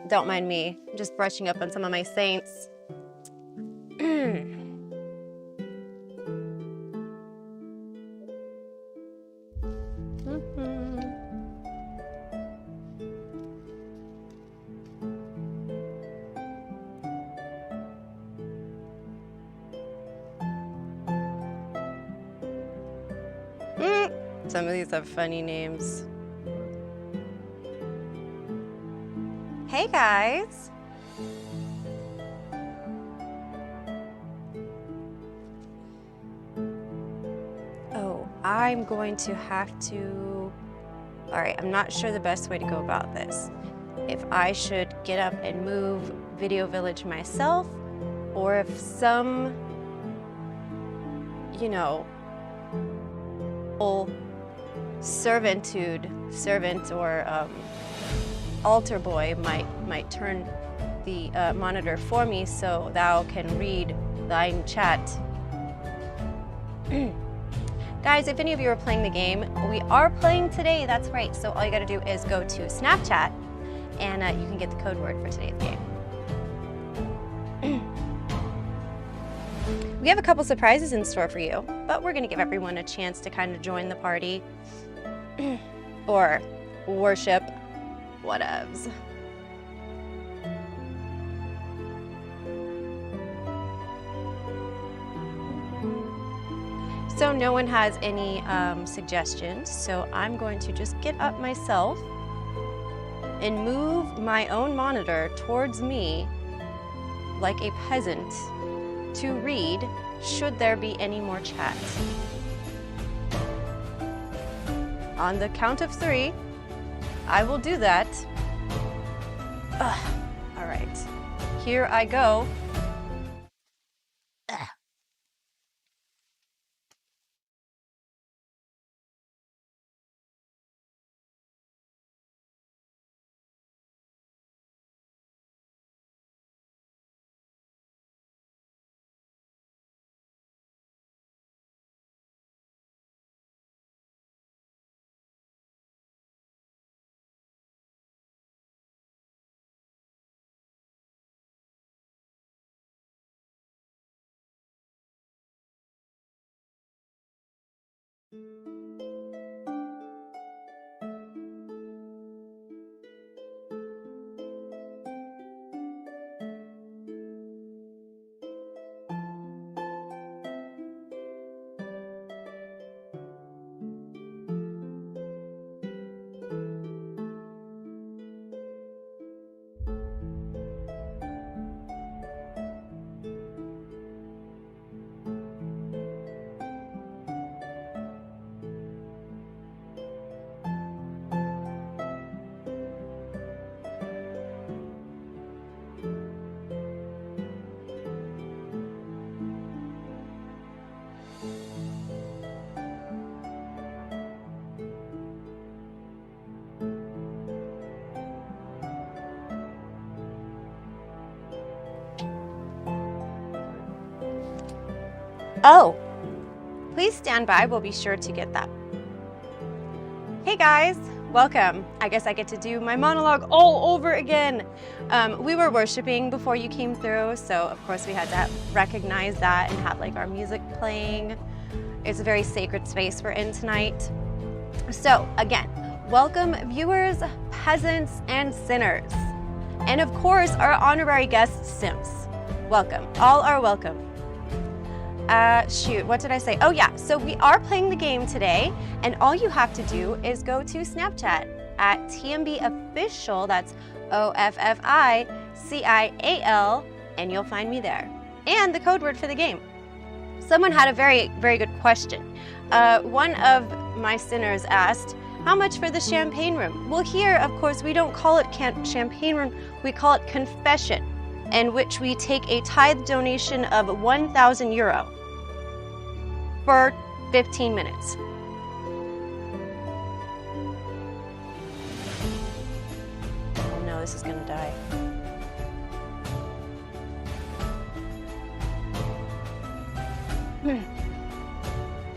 Don't mind me. I'm just brushing up on some of my saints. Some of these have funny names. Hey guys! Oh, I'm going to have to... Alright, I'm not sure the best way to go about this. If I should get up and move Video Village myself, or if some, you know, servant or altar boy might turn the monitor for me so thou can read thine chat. Guys, if any of you are playing the game, we are playing today, that's right. So all you gotta do is go to Snapchat and you can get the code word for today's game. We have a couple surprises in store for you, but we're gonna give everyone a chance to kind of join the party or worship, whatevs. So no one has any suggestions, so I'm going to just get up myself and move my own monitor towards me like a peasant to read should there be any more chat. On the count of 3, I will do that. All right, here I go. Oh, please stand by. We'll be sure to get that. Hey guys, welcome. I guess I get to do my monologue all over again. We were worshiping before you came through, so of course we had to recognize that and have like our music playing. It's a very sacred space we're in tonight. So again, welcome viewers, peasants, and sinners. And of course, our honorary guest simps. Welcome, all are welcome. Shoot, what did I say? Oh yeah, so we are playing the game today, and all you have to do is go to Snapchat at TMB Official, that's OFFICIAL, and you'll find me there. And the code word for the game. Someone had a very, very good question. One of my sinners asked, how much for the champagne room? Well, here, of course, we don't call it champagne room, we call it confession, in which we take a tithe donation of €1,000 for 15 minutes. Oh no, this is gonna die.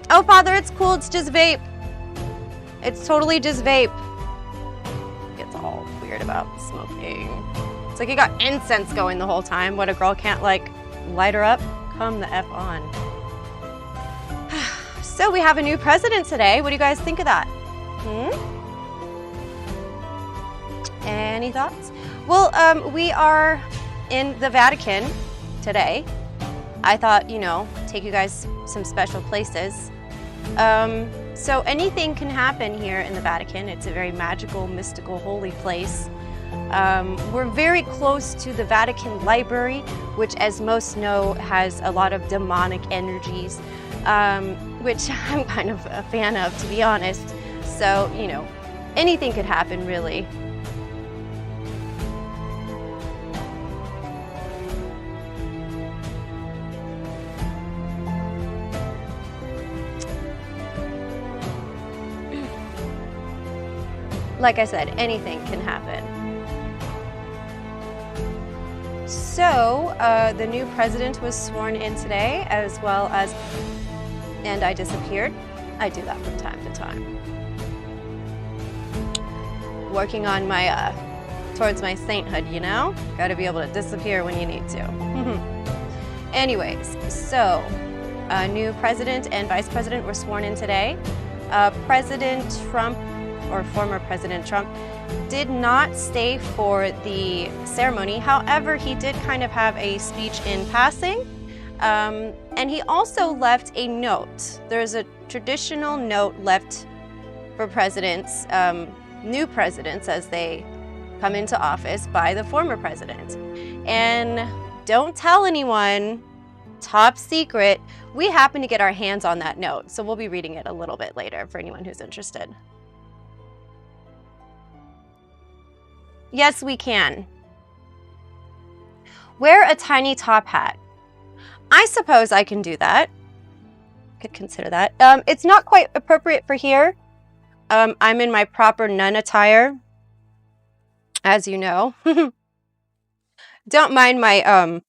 Oh, Father, it's cool, it's just vape. It's totally just vape. Gets all weird about smoking. It's like you got incense going the whole time. What, a girl can't like light her up? Come the F on. So we have a new president today. What do you guys think of that? Any thoughts? Well, we are in the Vatican today. I thought, you know, take you guys some special places. So anything can happen here in the Vatican. It's a very magical, mystical, holy place. We're very close to the Vatican Library, which, as most know, has a lot of demonic energies, which I'm kind of a fan of, to be honest. So, you know, anything could happen, really. Like I said, anything can happen. So, the new president was sworn in today, as well as, and I disappeared. I do that from time to time. Working on my, towards my sainthood, you know? Gotta be able to disappear when you need to. Anyways, so, new president and vice president were sworn in today. President Trump, or former President Trump, did not stay for the ceremony. However, he did kind of have a speech in passing. And he also left a note. There's a traditional note left for presidents, new presidents as they come into office, by the former president. And don't tell anyone, top secret, we happen to get our hands on that note. So we'll be reading it a little bit later for anyone who's interested. Yes, we can. Wear a tiny top hat. I suppose I can do that. Could consider that. It's not quite appropriate for here. I'm in my proper nun attire, as you know. Don't mind my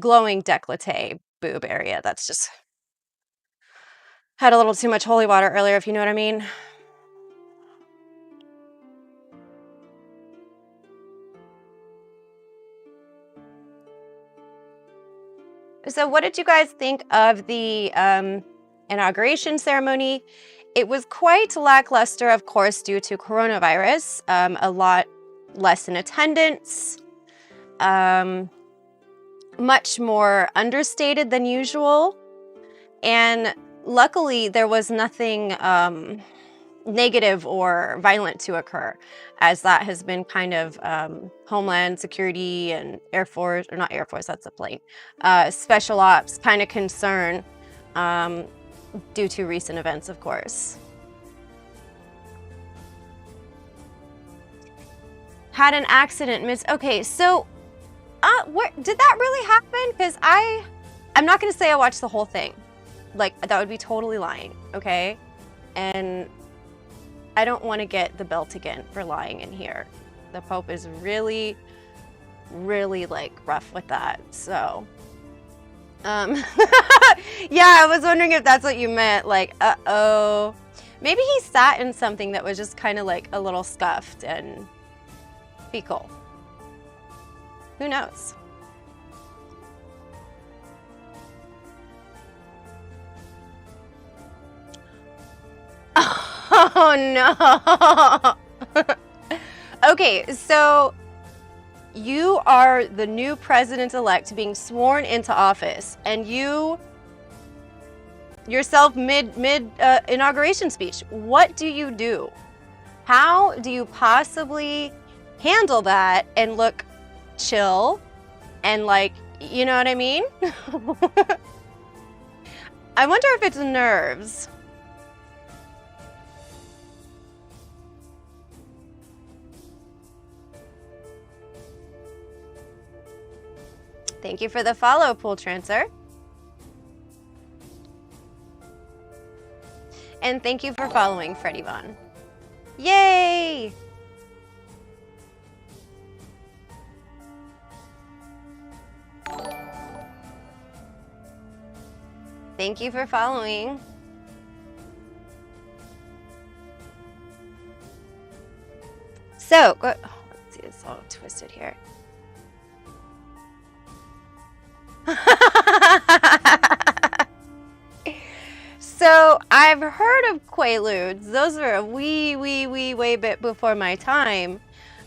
glowing décolleté boob area. That's just had a little too much holy water earlier, if you know what I mean. So what did you guys think of the inauguration ceremony? It was quite lackluster, of course, due to coronavirus. A lot less in attendance, much more understated than usual. And luckily, there was nothing negative or violent to occur, as that has been kind of Homeland Security and Air Force, or not Air Force, that's a plane, special ops kind of concern due to recent events, of course. Had an accident, miss. Okay, so did that really happen? Because I'm not going to say I watched the whole thing. Like, that would be totally lying, okay? And I don't want to get the belt again for lying in here. The Pope is really, really, like, rough with that, so. Yeah, I was wondering if that's what you meant, like, uh-oh. Maybe he sat in something that was just kind of, like, a little scuffed and fecal. Who knows? Oh no. Okay, so you are the new president-elect being sworn into office, and you yourself mid inauguration speech. What do you do? How do you possibly handle that and look chill and, like, you know what I mean? I wonder if it's nerves. Thank you for the follow, Pool Trancer. And thank you for following, Freddie Vaughn. Yay! Thank you for following. So, let's see, it's all twisted here. So I've heard of Quaaludes. Those are a way bit before my time.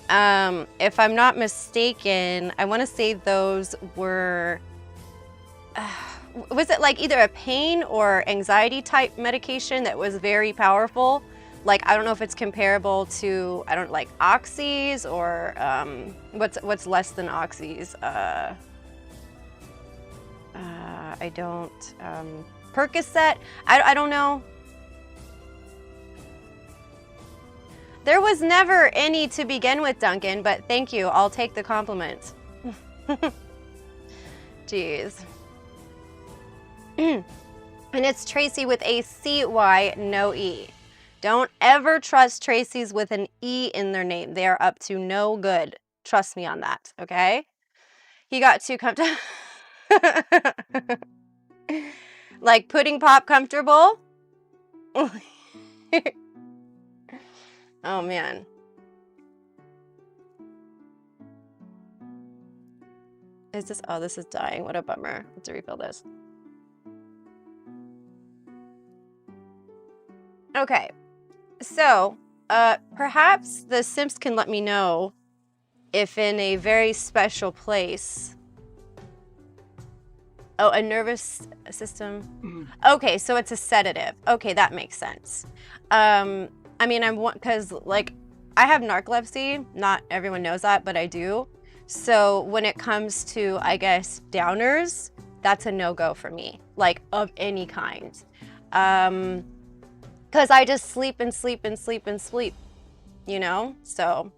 If I'm not mistaken, I want to say those were, was it like either a pain or anxiety type medication that was very powerful? Like, I don't know if it's comparable to, I don't like oxys or what's less than oxys. I don't, Percocet. I don't know. There was never any to begin with, Duncan, but thank you. I'll take the compliment. Jeez. And it's Tracy with a C-Y, no E. Don't ever trust Tracy's with an E in their name. They are up to no good. Trust me on that, okay? He got too comfortable. Like pudding pop comfortable? Oh, man. Is this, oh, this is dying. What a bummer. I have to refill this. Okay. So, perhaps the Simps can let me know if in a very special place. Oh, a nervous system. Okay, so it's a sedative. Okay, that makes sense. I mean, because like I have narcolepsy. Not everyone knows that, but I do. So when it comes to, I guess, downers, that's a no-go for me, like of any kind. Because I just sleep and sleep and sleep and sleep, you know? So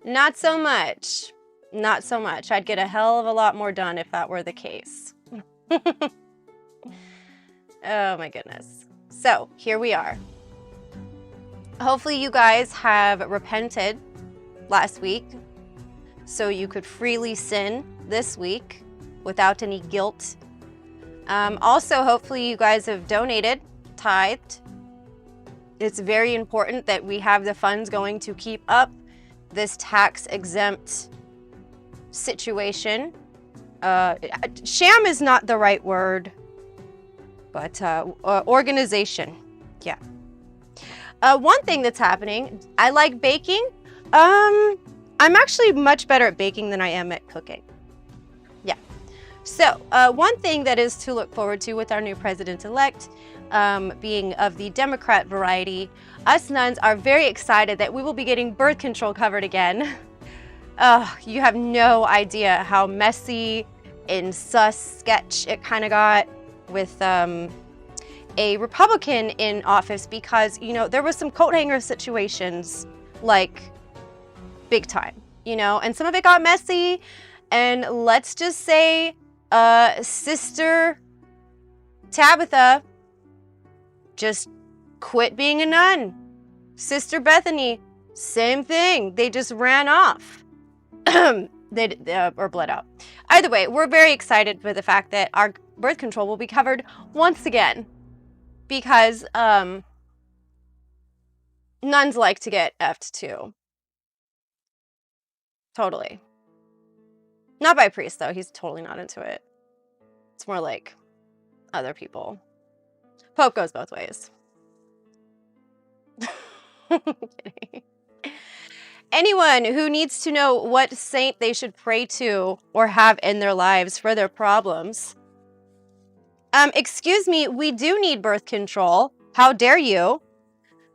not so much. Not so much. I'd get a hell of a lot more done if that were the case. Oh my goodness. So here we are. Hopefully you guys have repented last week so you could freely sin this week without any guilt. Also, hopefully you guys have donated, tithed. It's very important that we have the funds going to keep up this tax-exempt situation. Sham is not the right word, but organization. Yeah. One thing that's happening, I like baking. I'm actually much better at baking than I am at cooking. Yeah. So one thing that is to look forward to with our new president-elect, being of the Democrat variety, us nuns are very excited that we will be getting birth control covered again. You have no idea how messy and sus sketch it kind of got with a Republican in office because, you know, there was some coat hanger situations, like big time, you know, and some of it got messy. And let's just say Sister Tabitha just quit being a nun. Sister Bethany, same thing. They just ran off. Or bled out. Either way, we're very excited for the fact that our birth control will be covered once again because nuns like to get effed too. Totally. Not by a priest, though. He's totally not into it. It's more like other people. Pope goes both ways. Kidding. Anyone who needs to know what saint they should pray to or have in their lives for their problems. Excuse me, we do need birth control. How dare you?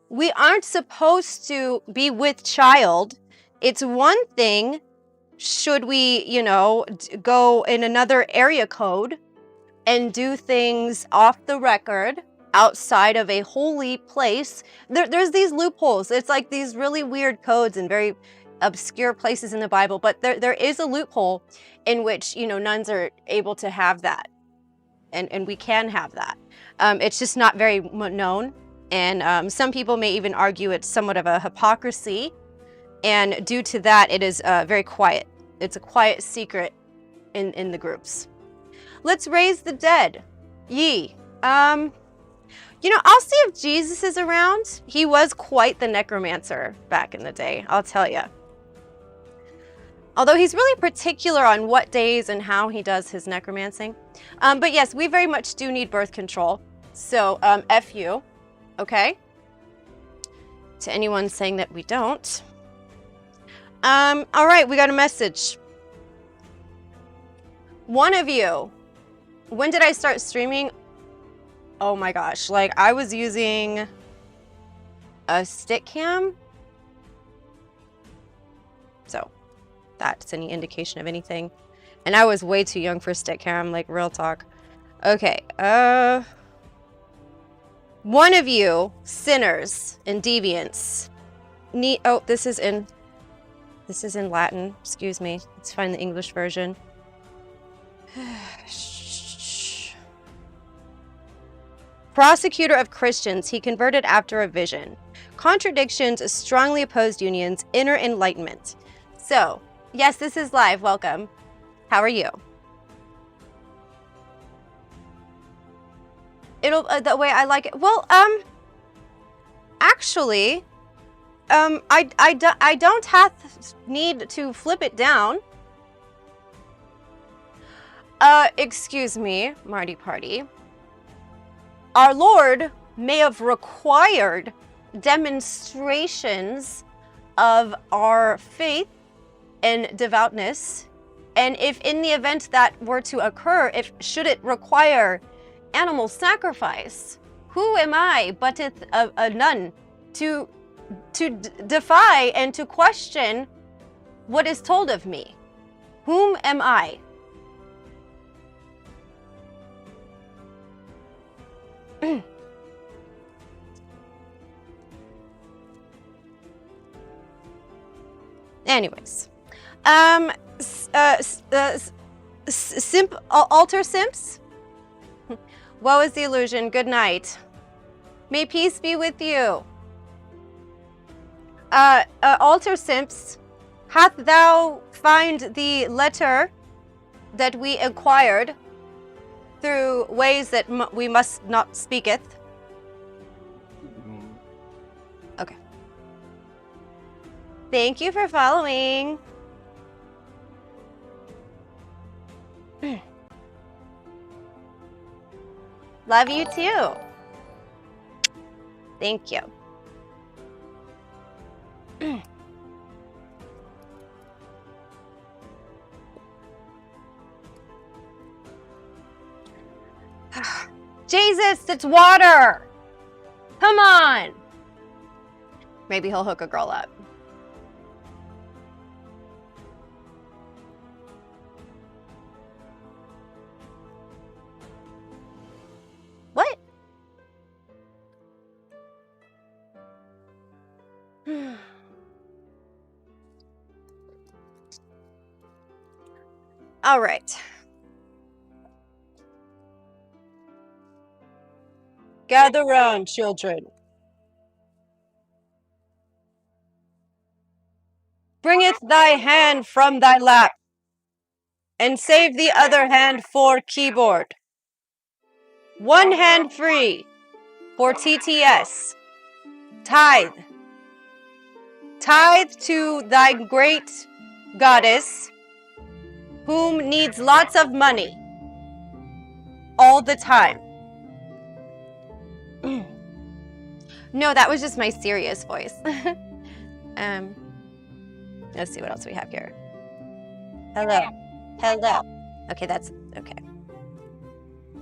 We aren't supposed to be with child. It's one thing should we, you know, go in another area code and do things off the record outside of a holy place. There's these loopholes. It's like these really weird codes and very obscure places in the Bible, but there is a loophole in which, you know, nuns are able to have that. And we can have that. It's just not very known. And some people may even argue it's somewhat of a hypocrisy. And due to that, it is very quiet. It's a quiet secret in the groups. Let's raise the dead. Ye. You know, I'll see if Jesus is around. He was quite the necromancer back in the day, I'll tell you. Although he's really particular on what days and how he does his necromancing. But yes, we very much do need birth control. So, F you, okay? To anyone saying that we don't. All right, we got a message. One of you, when did I start streaming? Oh my gosh, like I was using a stick cam. So that's any indication of anything. And I was way too young for stick cam, like real talk. Okay, one of you sinners and deviants need, oh, this is in Latin, excuse me. Let's find the English version. Prosecutor of Christians, he converted after a vision. Contradictions strongly opposed unions, inner enlightenment. So, yes, this is live. Welcome. How are you? It'll the way I like it. Well, actually, I don't have need to flip it down. Excuse me, Marty Party. Our Lord may have required demonstrations of our faith and devoutness, and if in the event that were to occur, should it require animal sacrifice, who am I but a nun to defy and to question what is told of me? Whom am I? Anyways, altar simps. Woe is the illusion. Good night. May peace be with you. Altar simps, hath thou find the letter that we acquired through ways that we must not speaketh? Okay. Thank you for following. Love you too. Thank you. Jesus, it's water. Come on. Maybe he'll hook a girl up. What? All right. Gather round, children. Bringeth thy hand from thy lap, and save the other hand for keyboard. One hand free for TTS. Tithe. Tithe to thy great goddess, whom needs lots of money all the time. No, that was just my serious voice. Let's see what else we have here. Hello. Hello. Okay, that's okay.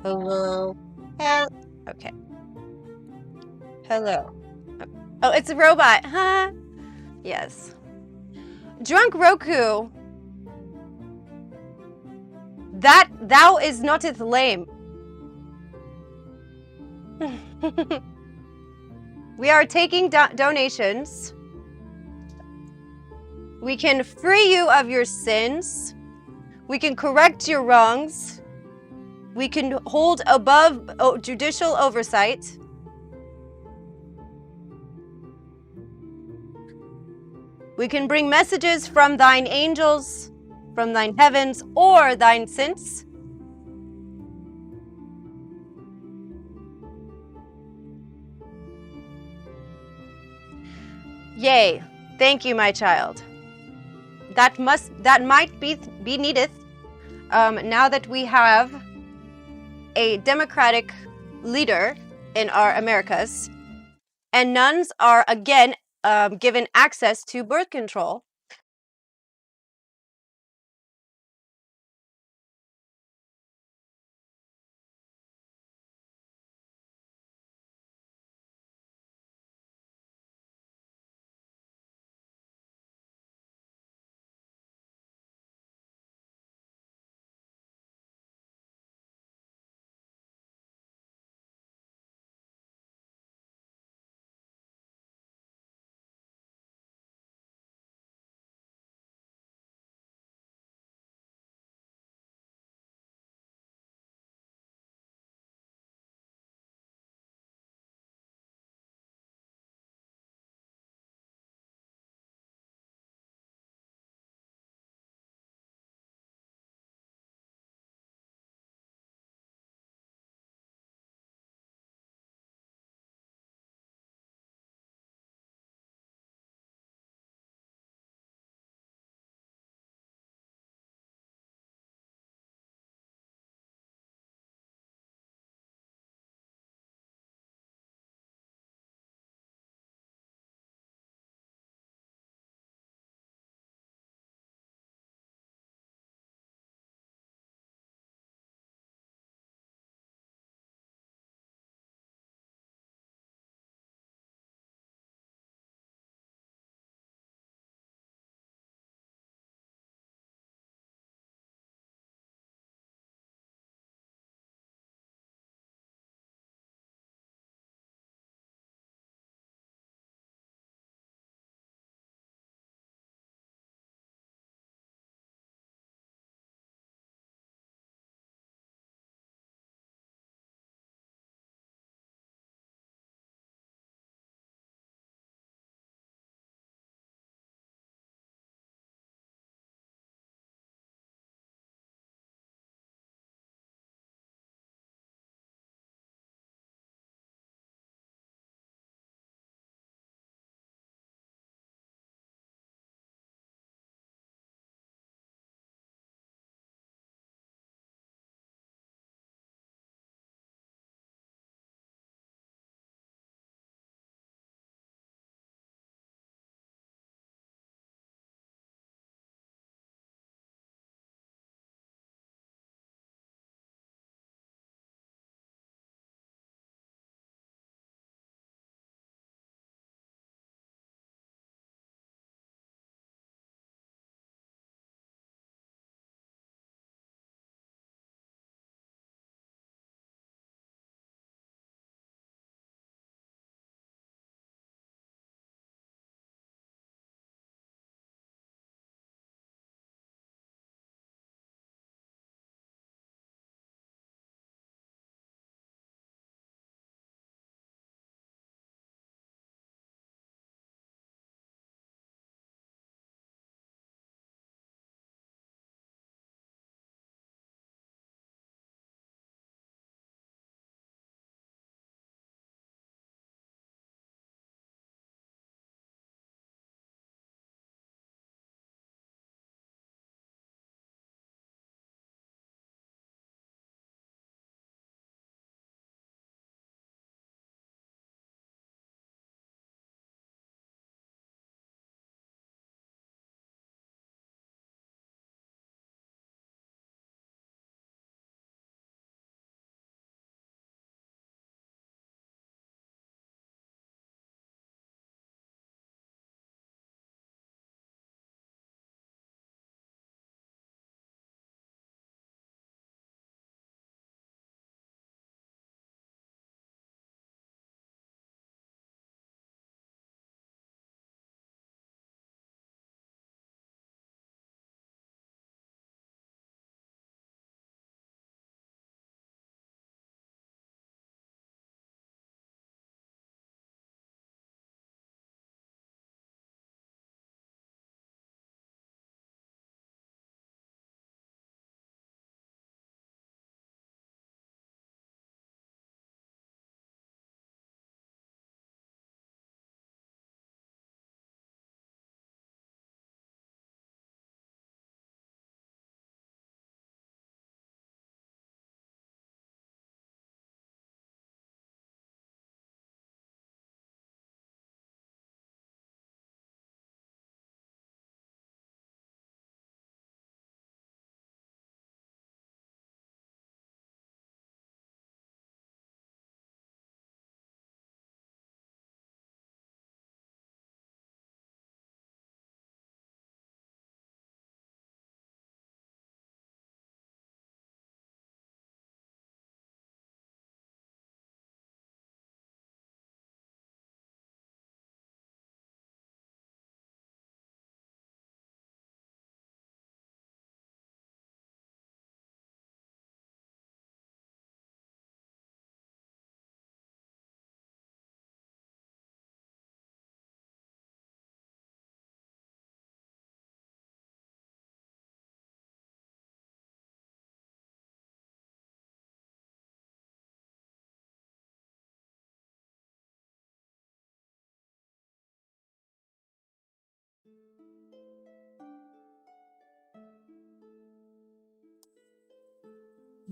Hello. Okay. Hello. Oh, it's a robot, huh? Yes. Drunk Roku. That thou is noteth lame. We are taking donations. We can free you of your sins. We can correct your wrongs. We can hold above judicial oversight. We can bring messages from thine angels, from thine heavens, or thine sins. Yea, thank you, my child. that might be needed now that we have a democratic leader in our Americas, and nuns are again given access to birth control.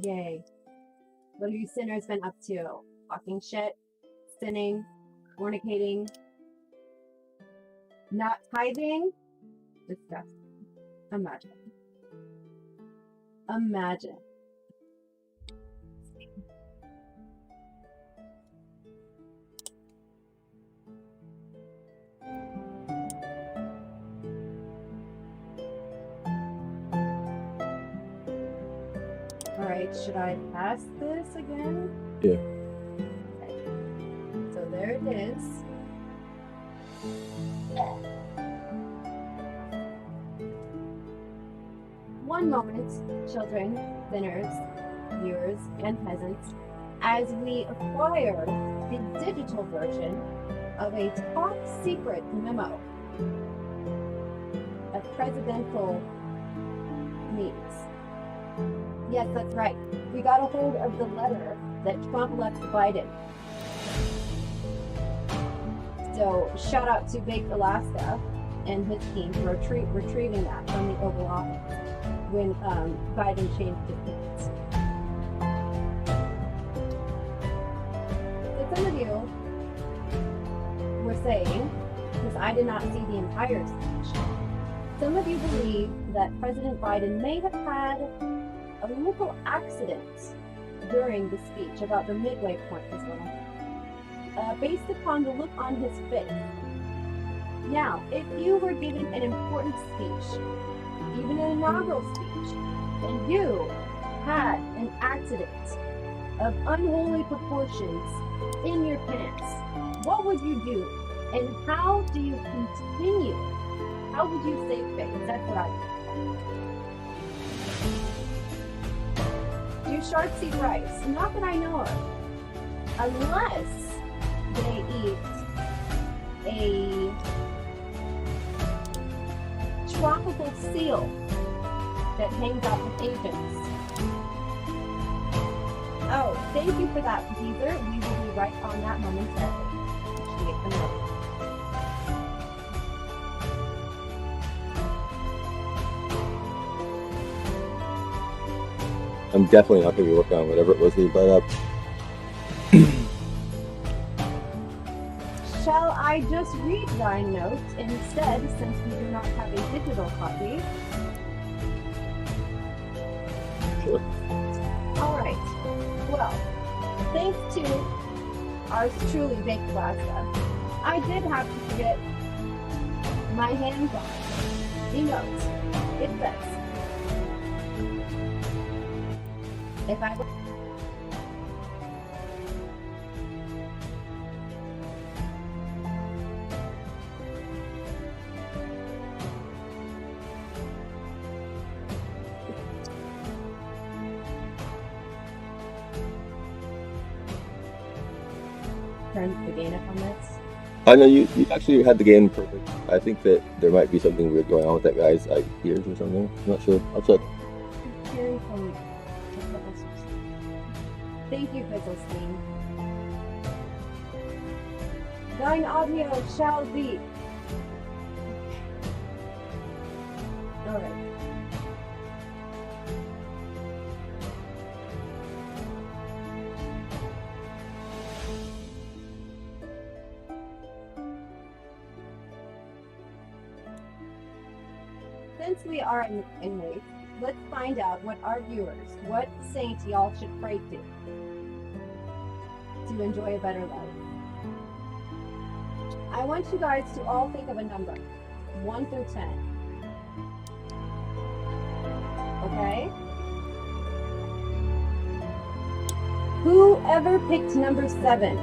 Yay. What have you sinners been up to? Talking shit, sinning, fornicating, not tithing? Disgusting. Imagine. Imagine. All right, should I pass this again? Yeah. Okay. So there it is. One moment, children, sinners, viewers, and peasants, as we acquire the digital version of a top secret memo of presidential meetings. Yes, that's right. We got a hold of the letter that Trump left to Biden. So shout out to Baked Alaska and his team for retrieving that from the Oval Office when Biden changed his plans. So some of you were saying, because I did not see the entire speech, some of you believe that President Biden may have had a little accident during the speech about the midway point as well, based upon the look on his face. Now, if you were given an important speech, even an inaugural speech, and you had an accident of unholy proportions in your pants, what would you do? And how do you continue? How would you save face? That's what I do. Do sharks eat rice? Not that I know of. Unless they eat a tropical seal that hangs out with Asians. Oh, thank you for that, teaser. We will be right on that momentarily. I'm definitely not going to be working on whatever it was that you brought up. Shall I just read thy note instead, since we do not have a digital copy? Sure. All right. Well, thanks to ours truly, Baked Alaska, I did have to get my hands on the note. It says, if I turn the gain up on this. I know you actually had the game perfect. I think that there might be something weird going on with that guy's ears or something. I'm not sure. I'll check. Hearing from thank you, Fizzlestein. Thine audio shall be. All right. Since we are in wait, let's find out what our viewers, what saint y'all should pray to enjoy a better life. I want you guys to all think of a number, 1 through 10. Okay? Whoever picked number 7,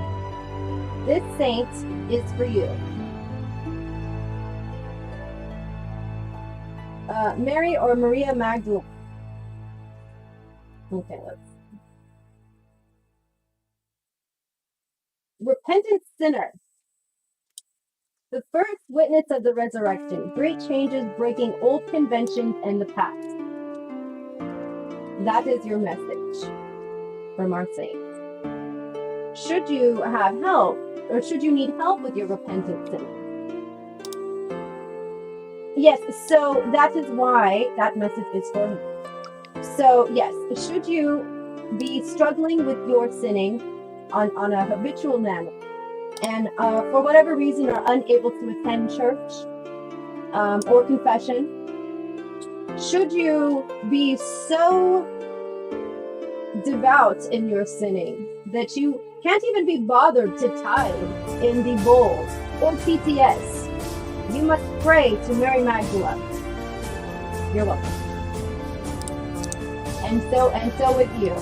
this saint is for you. Mary or Maria Magdalene. Okay, let's. Repentant sinner. The first witness of the resurrection. Great changes breaking old conventions and the past. That is your message from our saints. Should you have help, or should you need help with your repentant sin, Yes, so that is why that message is for me. So, yes, should you be struggling with your sinning on a habitual manner and for whatever reason are unable to attend church or confession, should you be so devout in your sinning that you can't even be bothered to tithe in the bowl or PTS, you must pray to Mary Magdala. You're welcome. And so with you.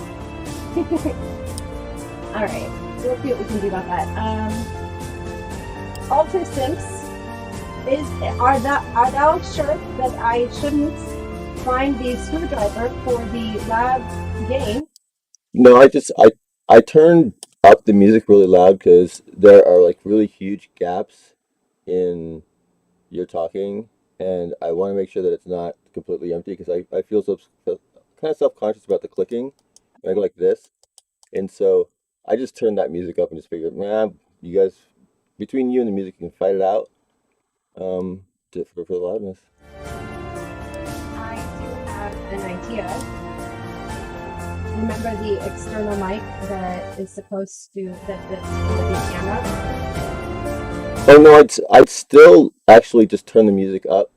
All right, we'll see what we can do about that. Alter Simps, are thou sure that I shouldn't find the screwdriver for the lab game? No, I turned up the music really loud because there are like really huge gaps in your talking, and I want to make sure that it's not completely empty because I feel kind of self-conscious about the clicking when I go like this, and so I just turned that music up and just figured, man, you guys, between you and the music, you can fight it out, for the loudness. I do have an idea. Remember the external mic that is supposed to that's for the camera? Oh no, I'd still actually just turn the music up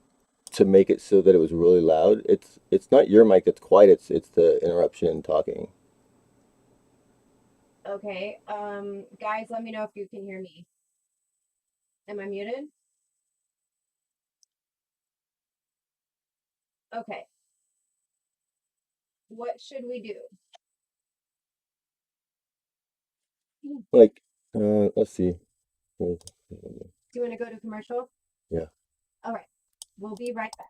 to make it so that it was really loud. It's not your mic that's quiet. It's the interruption in talking. Okay. Guys, let me know if you can hear me. Am I muted? Okay. What should we do? Do Like, let's see. you want to go to commercial? Yeah. All right. We'll be right back.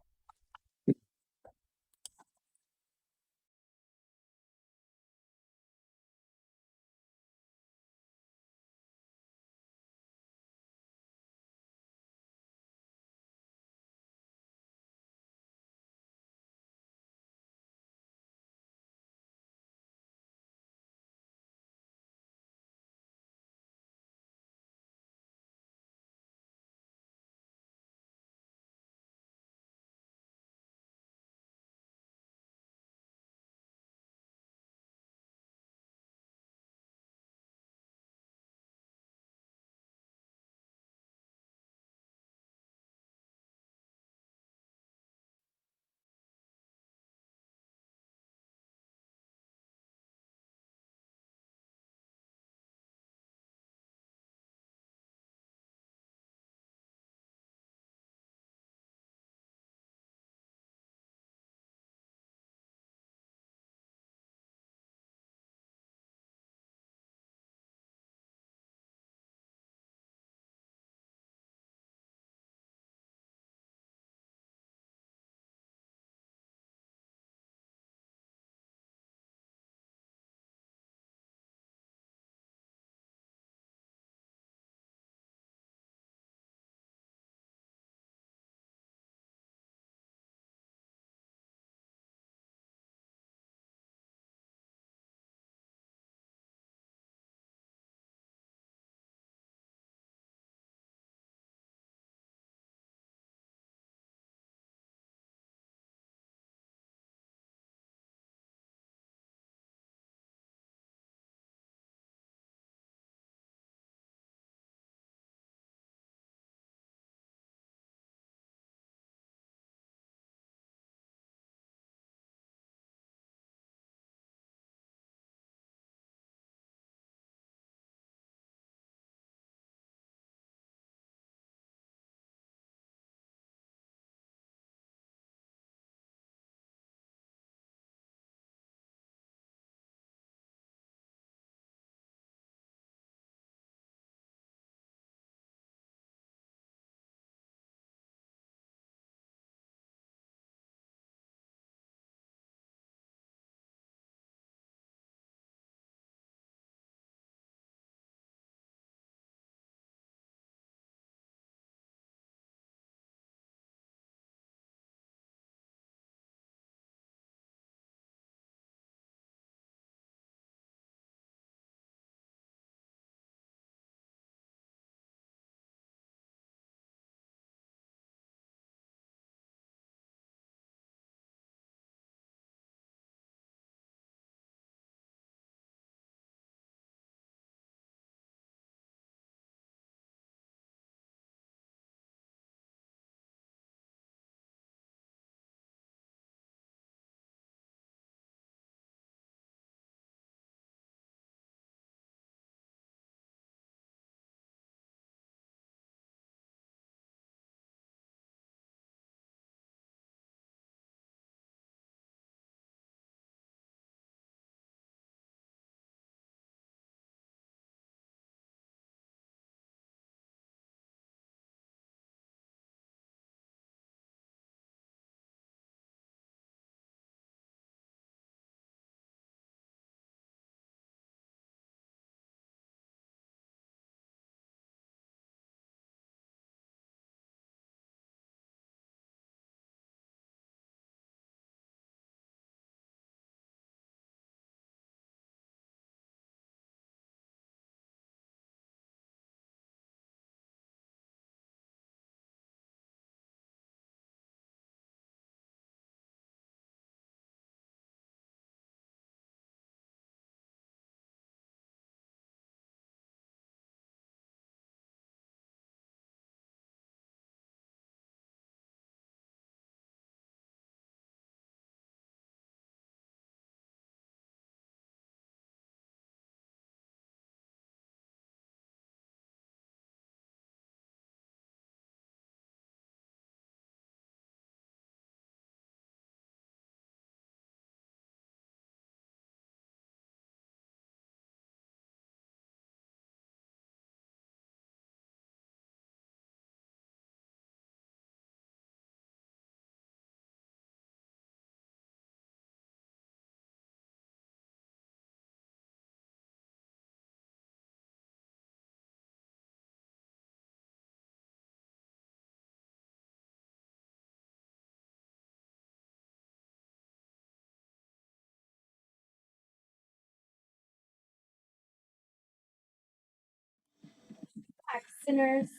Listeners,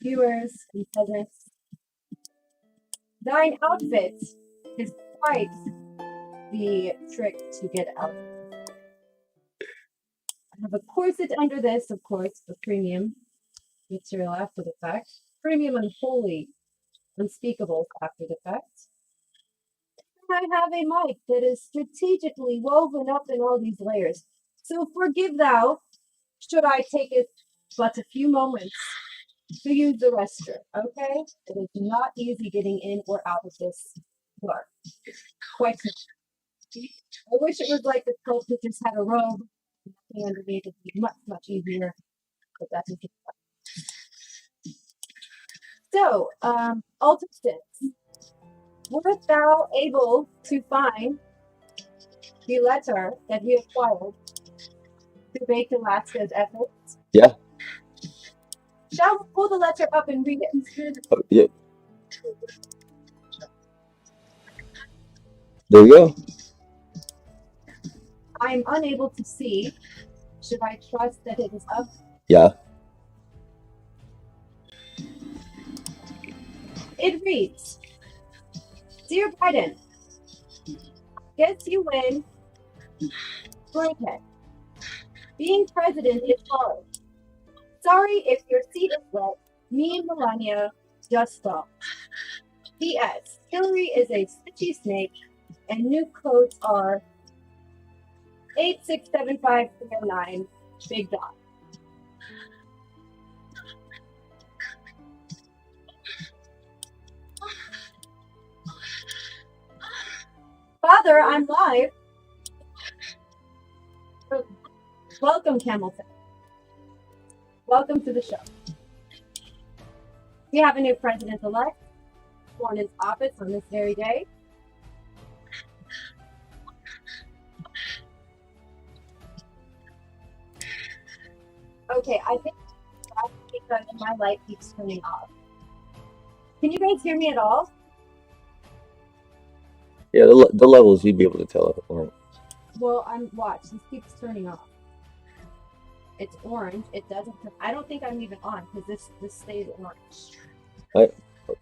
viewers, and peasants, thine outfit is quite the trick to get out. I have a corset under this, of course, for premium material after the fact. Premium unholy, unspeakable after the fact. I have a mic that is strategically woven up in all these layers. So forgive thou, should I take it but a few moments to use the restroom, okay? It is not easy getting in or out of this bar. Quite I wish it was like the cult that just had a robe nothing underneath. It'd be much, much easier. But that's just so, Altuston, wert thou able to find the letter that we acquired to make Alaska's efforts? Yeah. Shall we pull the letter up and read it? Oh, yeah. There we go. I am unable to see. Should I trust that it is up? Yeah. It reads, Dear Biden, guess you win. Blanket. Being president is hard. Sorry if your seat is wet. Me and Melania just thought. P.S. Hillary is a stitchy snake, and new codes are 8675309. Big dot. Father, I'm live. Welcome, Hamilton. Welcome to the show. We have a new president-elect sworn into office on this very day. Okay, I think that's because my light keeps turning off. Can you guys hear me at all? Yeah, the levels you'd be able to tell if it weren't. Well, watch. This keeps turning off. It's orange. It doesn't. I don't think I'm even on because this stays orange. I'm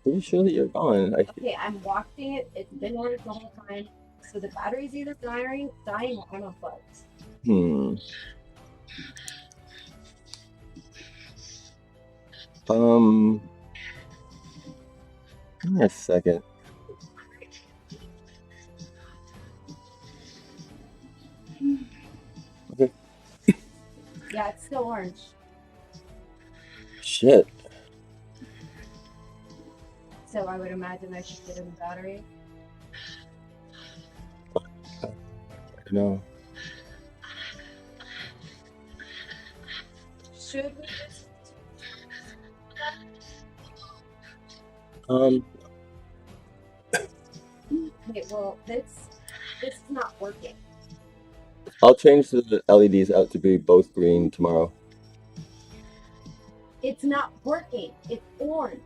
pretty sure that you're gone. Okay, I'm watching it. It's been orange the whole time. So the battery's either dying or I'm unplugged. Give me a second. Okay. Yeah, it's still orange. Shit. So I would imagine I should get a new battery. No. Should we just wait, well this is not working. I'll change the LEDs out to be both green tomorrow. It's not working. It's orange.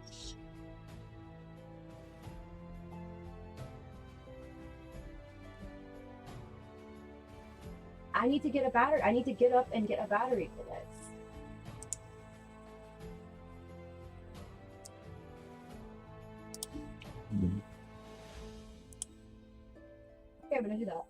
I need to get a battery. I need to get up and get a battery for this. Okay, I'm gonna do that.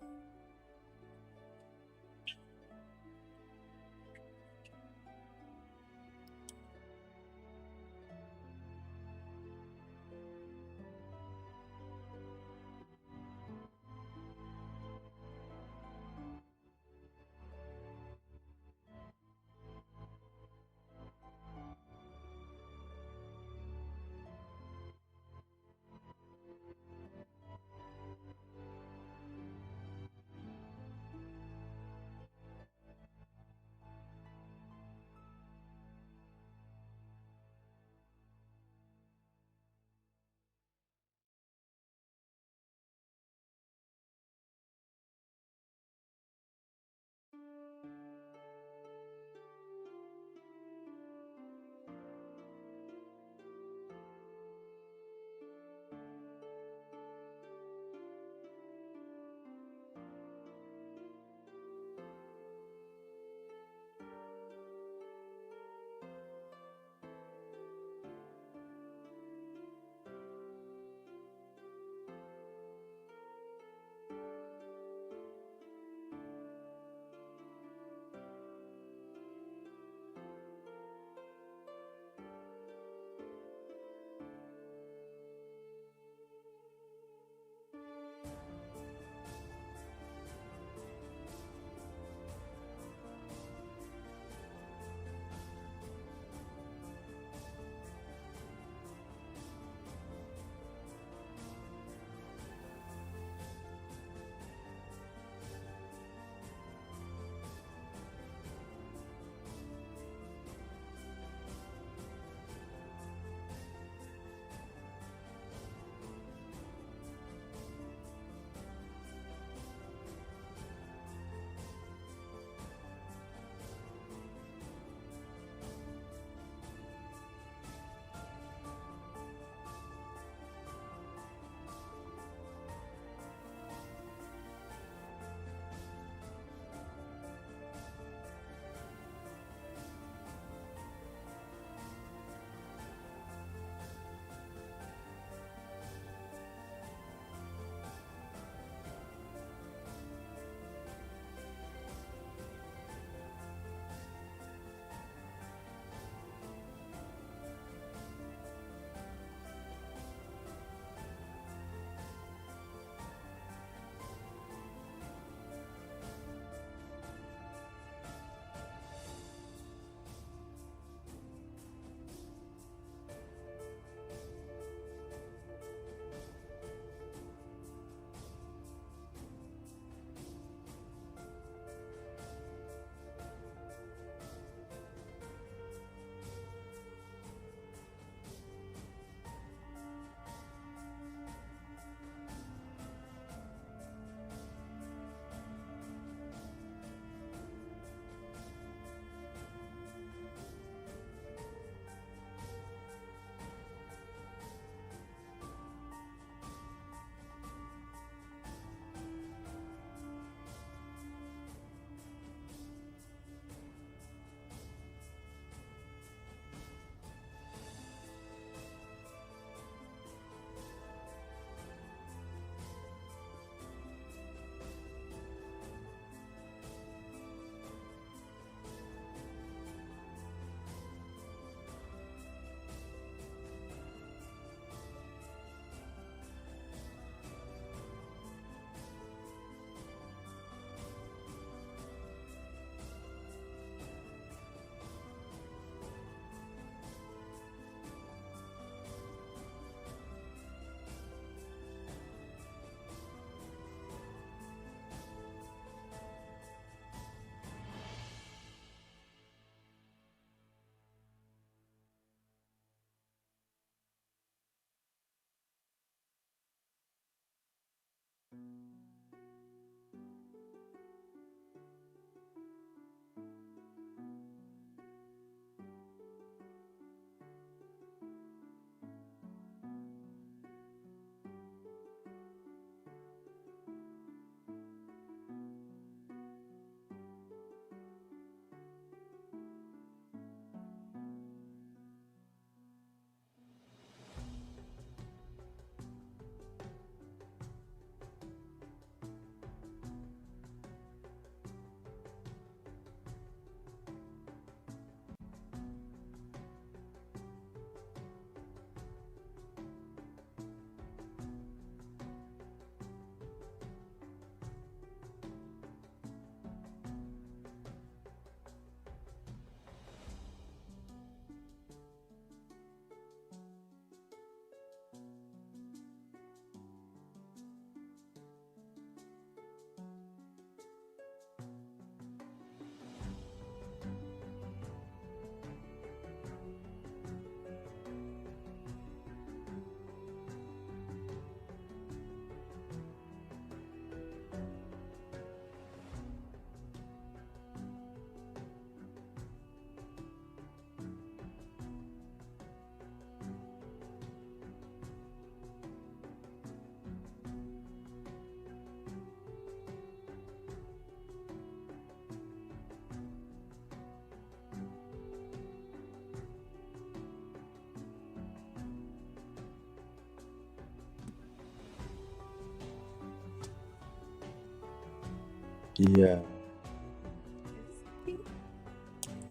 Yeah.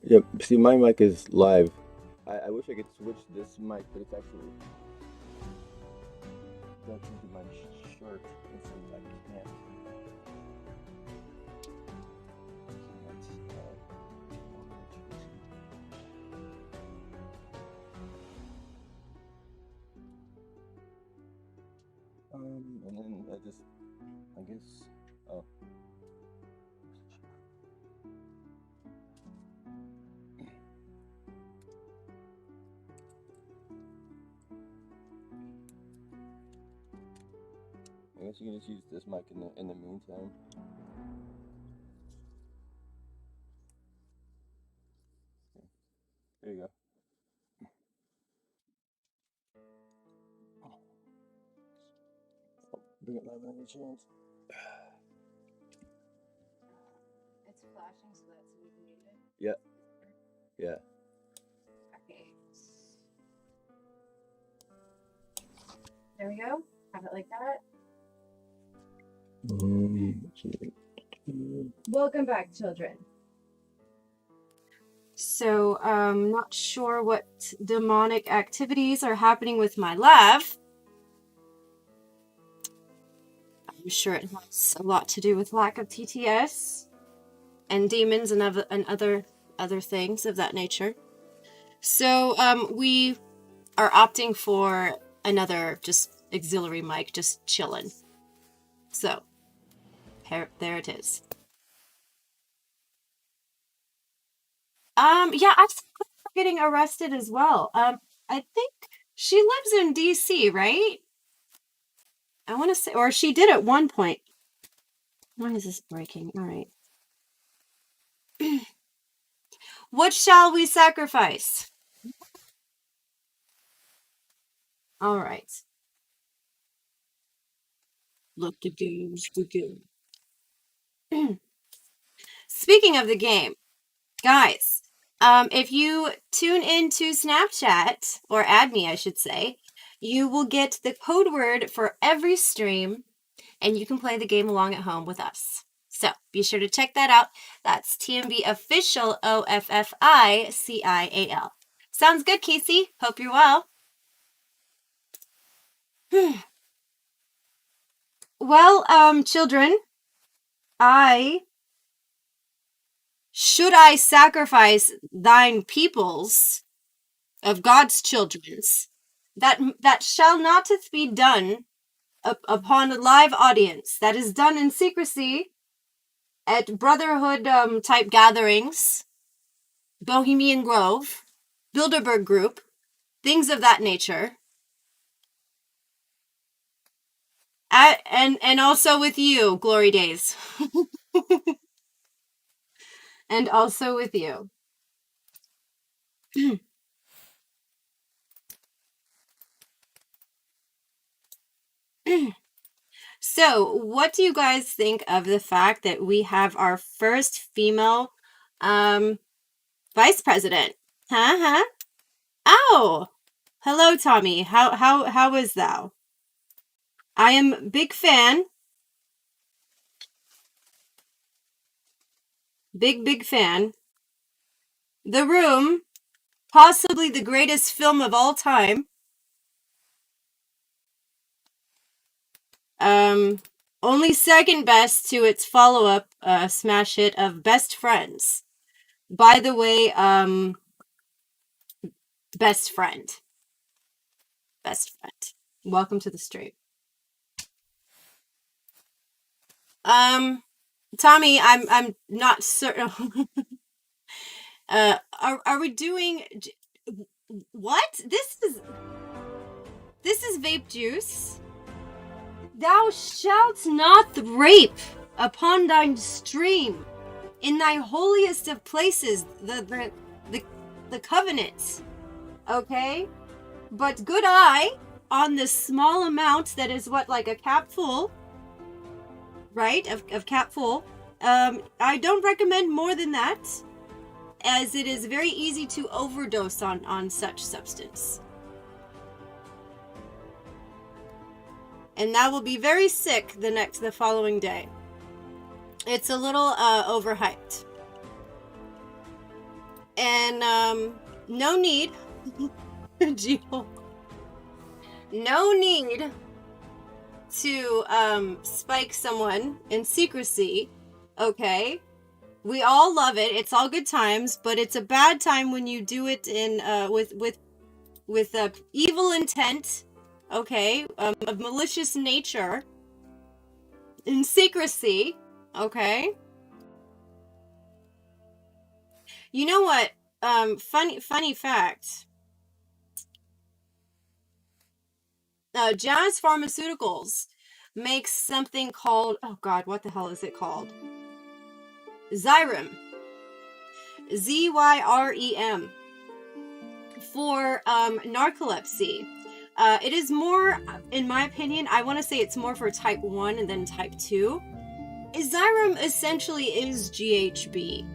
Yeah. See, my mic is live. I wish I could switch this mic, but it's actually that's into my shirt, and so I can't. And then I guess, oh, I guess you can just use this mic in the meantime. Okay, there you go. Bring it live on your chance. It's flashing, so that's we can use it. Yeah, yeah. Okay. There we go. Have it like that. Welcome back, children. So, not sure what demonic activities are happening with my lav. I'm sure it has a lot to do with lack of TTS and demons and other things of that nature. So, we are opting for another just auxiliary mic, just chilling. So, there it is. Yeah, I've seen her getting arrested as well. I think she lives in DC, right? I want to say, or she did at one point. Why is this breaking? All right. What shall we sacrifice? All right. Let the games begin. Speaking of the game, guys, if you tune into Snapchat, or add me, I should say, you will get the code word for every stream, and you can play the game along at home with us. So be sure to check that out. That's TMB Official, OFFICIAL. Sounds good, Casey. Hope you're well. Well, children, should I sacrifice thine peoples of God's children's, that shall not be done upon a live audience. That is done in secrecy at brotherhood type gatherings, Bohemian Grove, Bilderberg Group, things of that nature. And also with you, Glory Days. And also with you. So, what do you guys think of the fact that we have our first female vice president? Huh? Oh, hello, Tommy. How is thou? I am big fan. Big fan. The Room, possibly the greatest film of all time. Only second best to its follow-up smash hit of Best Friends. By the way, best friend. Best friend. Welcome to the stream. Tommy, I'm not certain. Are we doing what? This is vape juice. Thou shalt not rape upon thine stream in thy holiest of places, the covenant. Okay? But good eye on this small amount that is what, like a cap full, right? Of cap full. I don't recommend more than that, as it is very easy to overdose on such substance. And that will be very sick the following day. It's a little overhyped. And no need, Gio, no need to spike someone in secrecy, okay? We all love it. It's all good times, but it's a bad time when you do it in with evil intent, okay? Of malicious nature, in secrecy, okay? You know what? Funny fact. Jazz Pharmaceuticals makes something called, oh God, what the hell is it called? Xyrem. Zyrem. For narcolepsy. It is more, in my opinion, I want to say it's more for type 1 and then type 2. Xyrem essentially is GHB.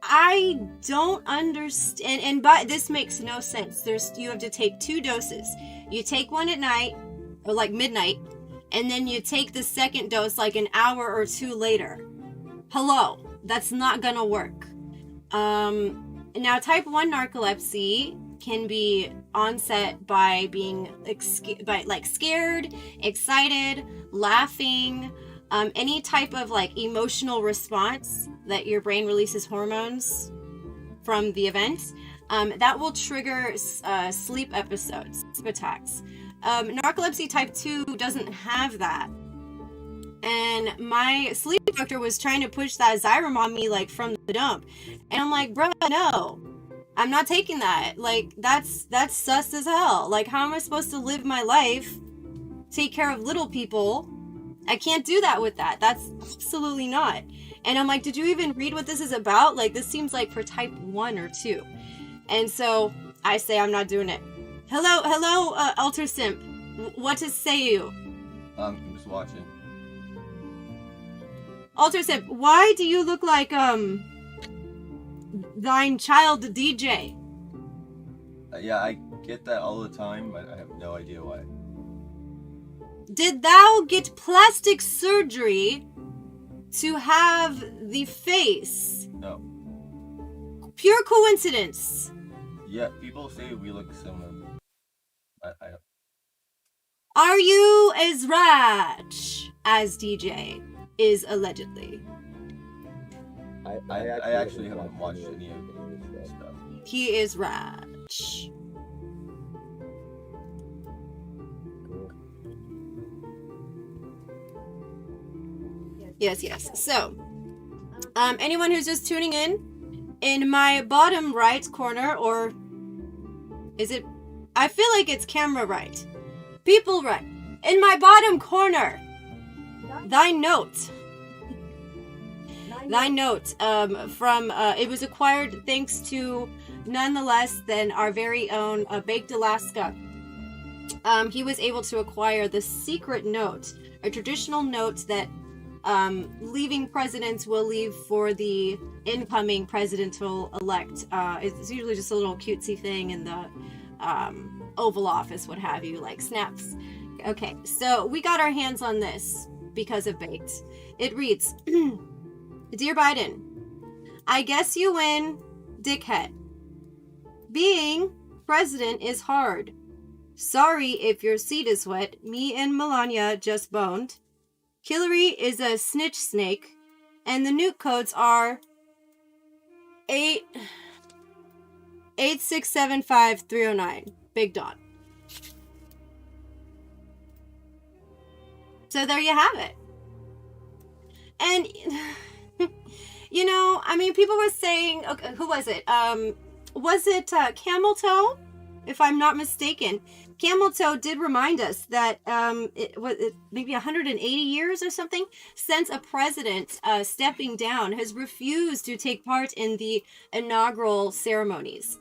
I don't understand, and but this makes no sense. You have to take 2 doses. You take one at night, or like midnight, and then you take the second dose like an hour or 2 later. Hello, that's not gonna work. Now type 1 narcolepsy can be onset by being scared, excited, laughing, any type of like emotional response that your brain releases hormones from the event, that will trigger sleep episodes, sleep attacks. Narcolepsy type 2 doesn't have that. And my sleep doctor was trying to push that Xyrem on me like from the dump. And I'm like, bruh, no. I'm not taking that. Like, that's sus as hell. Like, how am I supposed to live my life, take care of little people? I can't do that with that. That's absolutely not. And I'm like, did you even read what this is about? Like, this seems like for type 1 or 2. And so I say I'm not doing it. Hello, Alter Simp. What to say you? I'm just watching. Alter Simp, why do you look like, thine child DJ? Yeah, I get that all the time, but I have no idea why. Did thou get plastic surgery to have the face? No. Pure coincidence. Yeah, people say we look similar. I don't. Are you as rich as DJ is allegedly? I actually haven't watched any of this stuff. He is rich. Yes. So, anyone who's just tuning in my bottom right corner, or is it? I feel like it's camera right. People right. In my bottom corner, thy note. From it was acquired thanks to none the less than our very own Baked Alaska. He was able to acquire the secret note, a traditional note that leaving presidents will leave for the incoming presidential elect. It's usually just a little cutesy thing in the Oval Office, what have you, like snaps. Okay, so we got our hands on this because of Baked. It reads, Dear Biden, I guess you win, dickhead. Being president is hard. Sorry if your seat is wet. Me and Melania just boned. Hillary is a snitch snake, and the nuke codes are 8675309. Big Don. So there you have it. And you know, I mean, people were saying, okay, who was it? Was it Camel Toe? If I'm not mistaken, Camel Toe did remind us that it was maybe 180 years or something since a president stepping down has refused to take part in the inaugural ceremonies.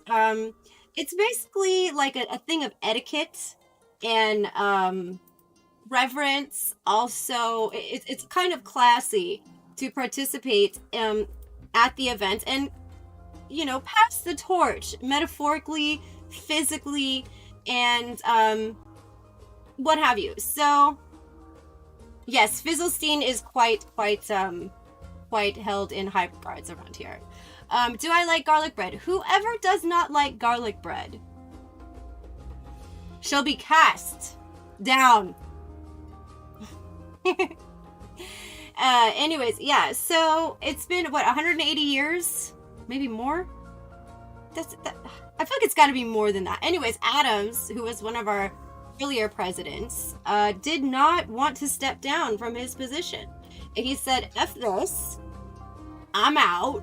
It's basically like a thing of etiquette and reverence. Also, it's kind of classy to participate at the event and, you know, pass the torch metaphorically, physically, and what have you. So Yes, Fizzlestein is quite held in high regards around here. Do I like garlic bread? Whoever does not like garlic bread shall be cast down. Anyways, yeah, so it's been, what, 180 years? Maybe more? I feel like it's got to be more than that. Anyways, Adams, who was one of our earlier presidents, did not want to step down from his position. And he said, F this, I'm out.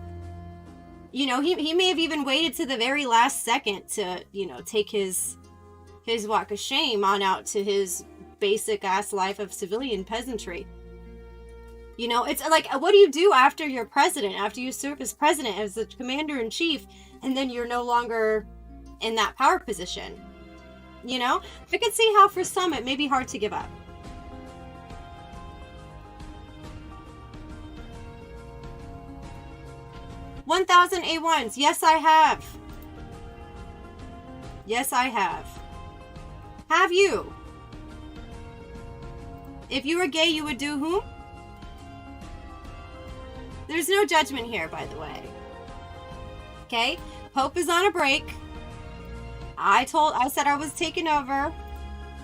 You know, he may have even waited to the very last second to, you know, take his walk of shame on out to his basic ass life of civilian peasantry. You know, it's like, what do you do after you're president, after you serve as president, as the commander-in-chief, and then you're no longer in that power position? You know, I can see how for some it may be hard to give up. $1,000 A1s. Yes, I have. Yes, I have. Have you? If you were gay, you would do whom? There's no judgment here, by the way. Okay? Pope is on a break. I said I was taking over.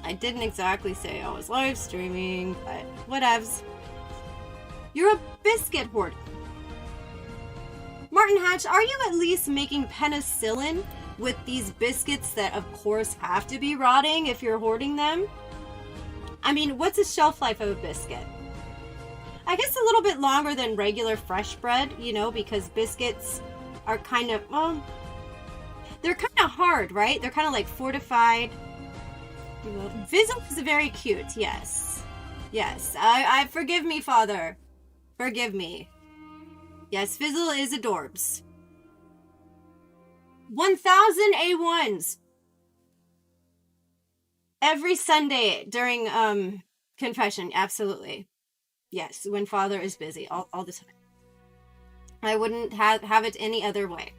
I didn't exactly say I was live streaming, but whatevs. You're a biscuit hoarder. Martin Hatch, are you at least making penicillin with these biscuits that, of course, have to be rotting if you're hoarding them? I mean, what's the shelf life of a biscuit? I guess a little bit longer than regular fresh bread, you know, because biscuits are kind of, well, they're kind of hard, right? They're kind of like fortified. Fizzle is very cute, yes. Yes, I forgive me, Father. Forgive me. Yes, Fizzle is adorbs. 1,000 A1s. Every Sunday during confession, absolutely. Yes, when Father is busy, all the time. I wouldn't have it any other way.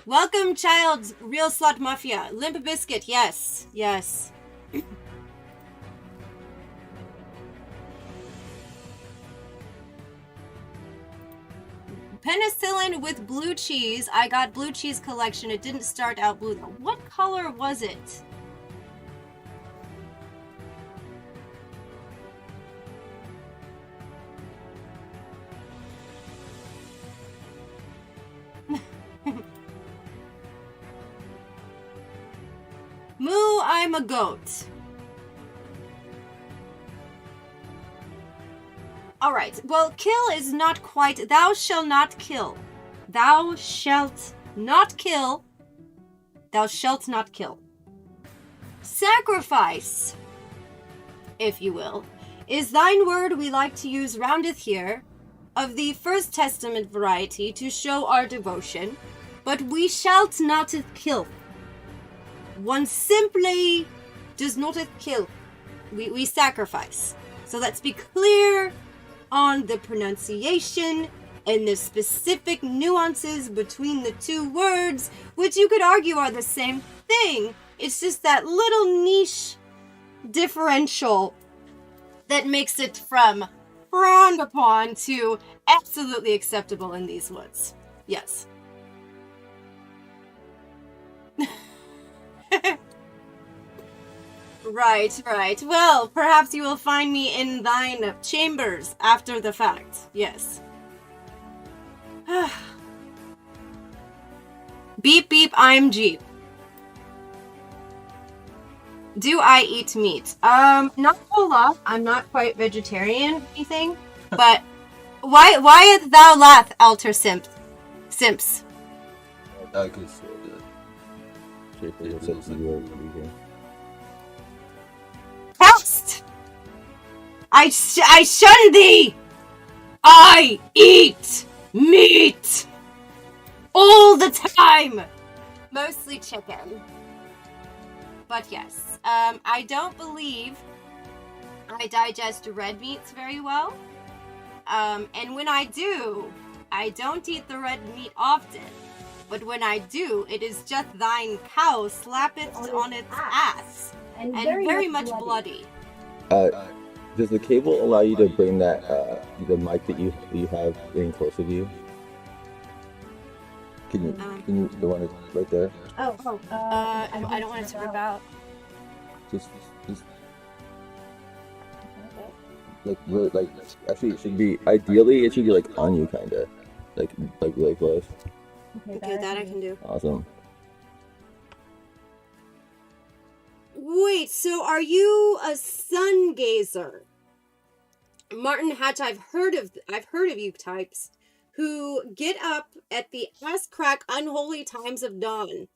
Welcome, child, Real Slut Mafia. Limp Biscuit, yes, yes. Penicillin with blue cheese. I got blue cheese collection. It didn't start out blue though. What color was it? Moo, I'm a goat. Alright, well, kill is not quite... Thou shalt not kill. Thou shalt not kill. Thou shalt not kill. Sacrifice, if you will, is thine word we like to use roundeth here, of the First Testament variety to show our devotion, but we shalt not kill. One simply does not kill. We sacrifice. So let's be clear on the pronunciation and the specific nuances between the two words, which you could argue are the same thing. It's just that little niche differential that makes it from frowned upon to absolutely acceptable in these woods. Yes. Right, right. Well, perhaps you will find me in thine chambers after the fact. Yes. Beep, beep, I'm Jeep. Do I eat meat? Not a whole lot. I'm not quite vegetarian or anything. But why thou laugh, alter simps? I could say that. Cast! I shun thee! I eat meat! All the time! Mostly chicken. But yes, I don't believe I digest red meats very well. And when I do, I don't eat the red meat often. But when I do, it is just thine cow slappeth on its ass. and very much bloody. Uh, does the cable allow you to bring that the mic that you have in close with you? Can you the one that's right there? I don't want it to rip out. Just like really like actually it should be ideally it should be like on you kind of like really close. Okay, that I can do. Awesome. Wait, so are you a sun gazer? Martin Hatch, I've heard of you types who get up at the ass crack unholy times of dawn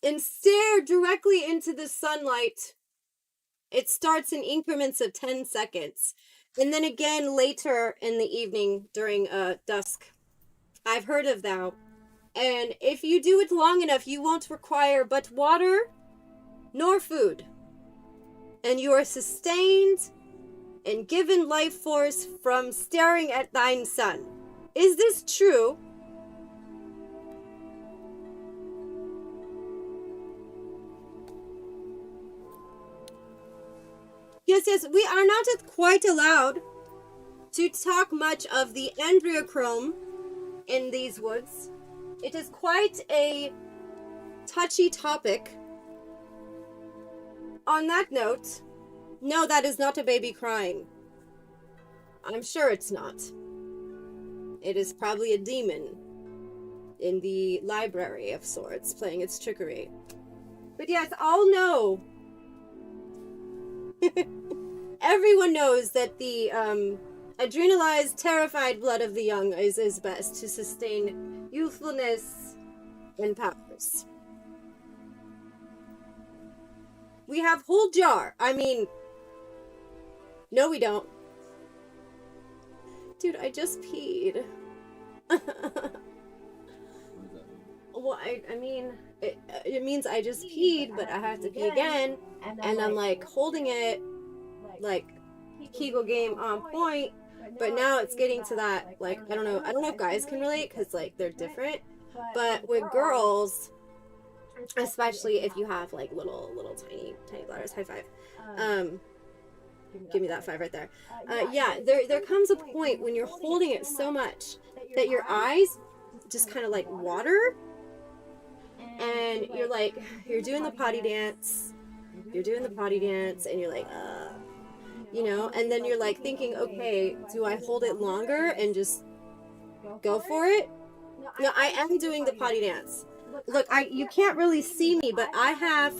and stare directly into the sunlight. It starts in increments of 10 seconds. And then again later in the evening during dusk. I've heard of thou. And if you do it long enough, you won't require but water nor food. And you are sustained and given life force from staring at thine sun. Is this true? Yes, we are not quite allowed to talk much of the andriochrome in these woods. It is quite a touchy topic. On that note, no, that is not a baby crying. I'm sure it's not. It is probably a demon in the library of sorts playing its trickery. But yes, all know. Everyone knows that the adrenalized, terrified blood of the young is best to sustain youthfulness and powers. We have whole jar. I mean, no, we don't. Dude, I just peed. Well, I mean, it means I just peed, but I have to pee again, and I'm like holding it, like Kegel game on point, but now it's getting to that, like, I don't know if guys can relate, because, like, they're different, but with girls, especially if you have, like, little tiny bladders, high five, give me that 5 right there, yeah, there comes a point when you're holding it so much that your eyes just kind of, like, water, and you're doing the potty dance, and you're like, you know, and then you're like thinking, okay, do I hold it longer and just go for it? No, I am doing the potty dance. Look, you can't really see me, but I have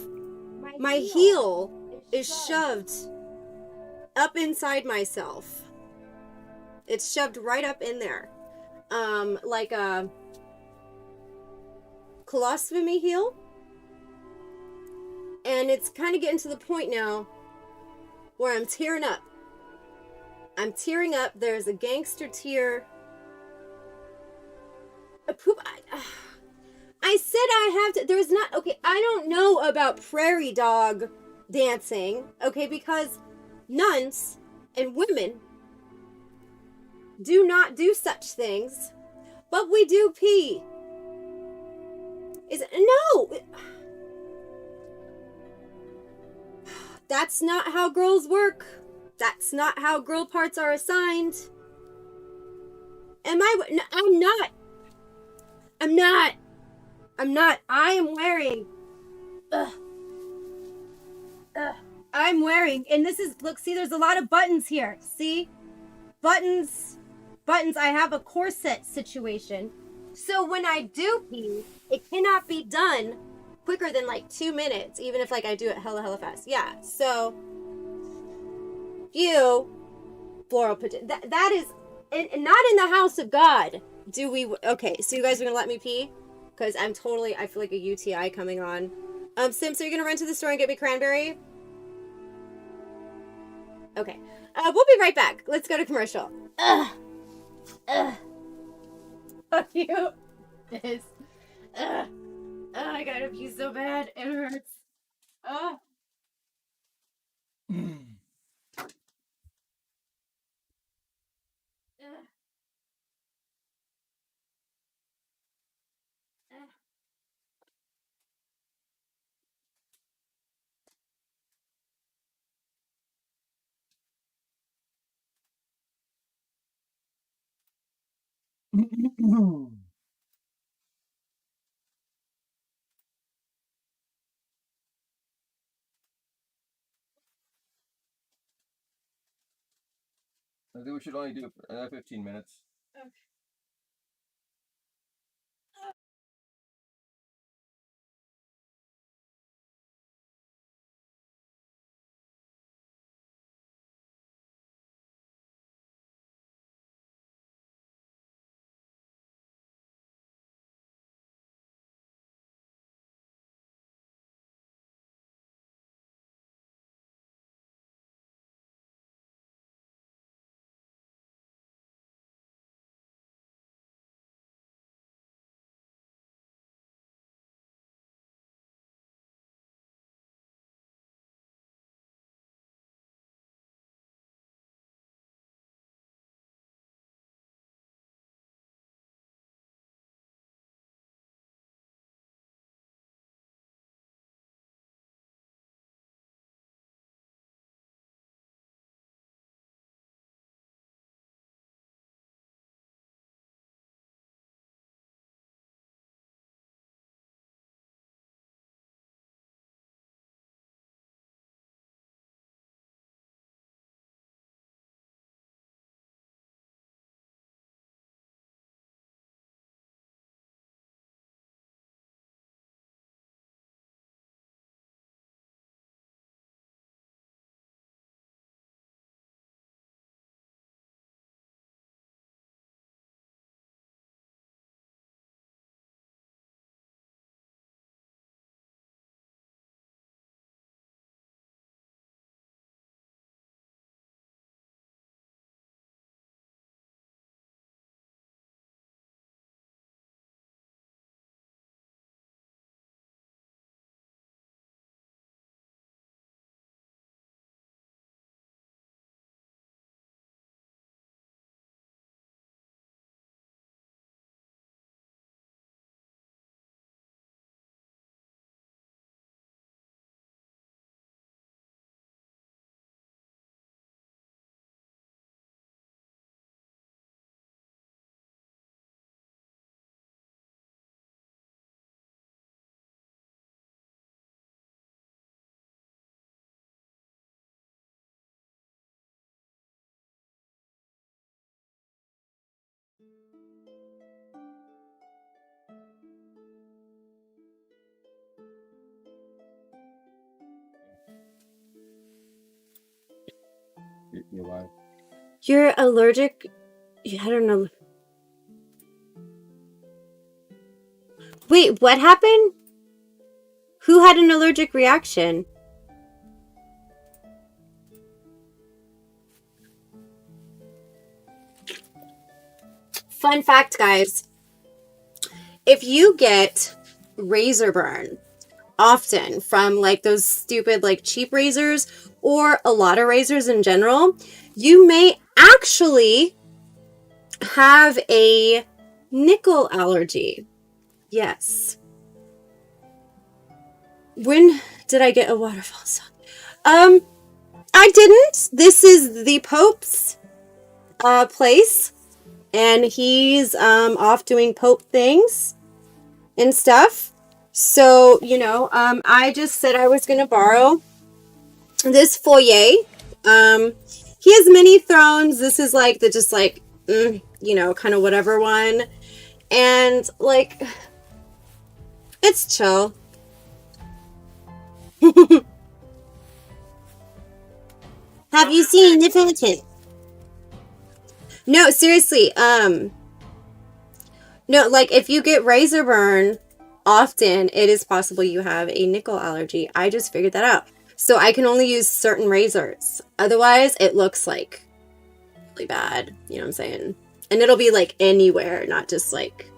my heel is shoved up inside myself. It's shoved right up in there. Like a colostomy heel. And it's kind of getting to the point now where I'm tearing up. There's a gangster tear. A poop. I said I have to. There's not. Okay, I don't know about prairie dog dancing. Okay, because nuns and women do not do such things. But we do pee. No. That's not how girls work. That's not how girl parts are assigned. Am I? No, I'm not. I am wearing. I'm wearing, and this is, look, see, there's a lot of buttons here. See? Buttons. I have a corset situation. So when I do pee, it cannot be done quicker than like 2 minutes, even if like I do it hella fast. Yeah, so you floral pigeon. That is not in the house of God. Do we? Okay, so you guys are gonna let me pee? Because I feel like a UTI coming on. Sims, are you gonna run to the store and get me cranberry? Okay. We'll be right back. Let's go to commercial. Fuck you. This. I gotta pee so bad. It hurts. I think we should only do it for another 15 minutes. You're live. You're allergic. I don't know. Wait, what happened? Who had an allergic reaction? Fun fact, guys. If you get razor burn often from like those stupid like cheap razors or a lot of razors in general, you may actually have a nickel allergy. Yes. When did I get a waterfall song? I didn't. This is the Pope's place, and he's off doing Pope things and stuff. So, I just said I was gonna borrow this foyer. He has many thrones. This is like the just like kind of whatever one. And like it's chill. Have you seen the Phantom? No, seriously. No, like if you get razor burn often, it is possible you have a nickel allergy. I just figured that out. So I can only use certain razors. Otherwise, it looks like really bad. You know what I'm saying? And it'll be like anywhere, not just like,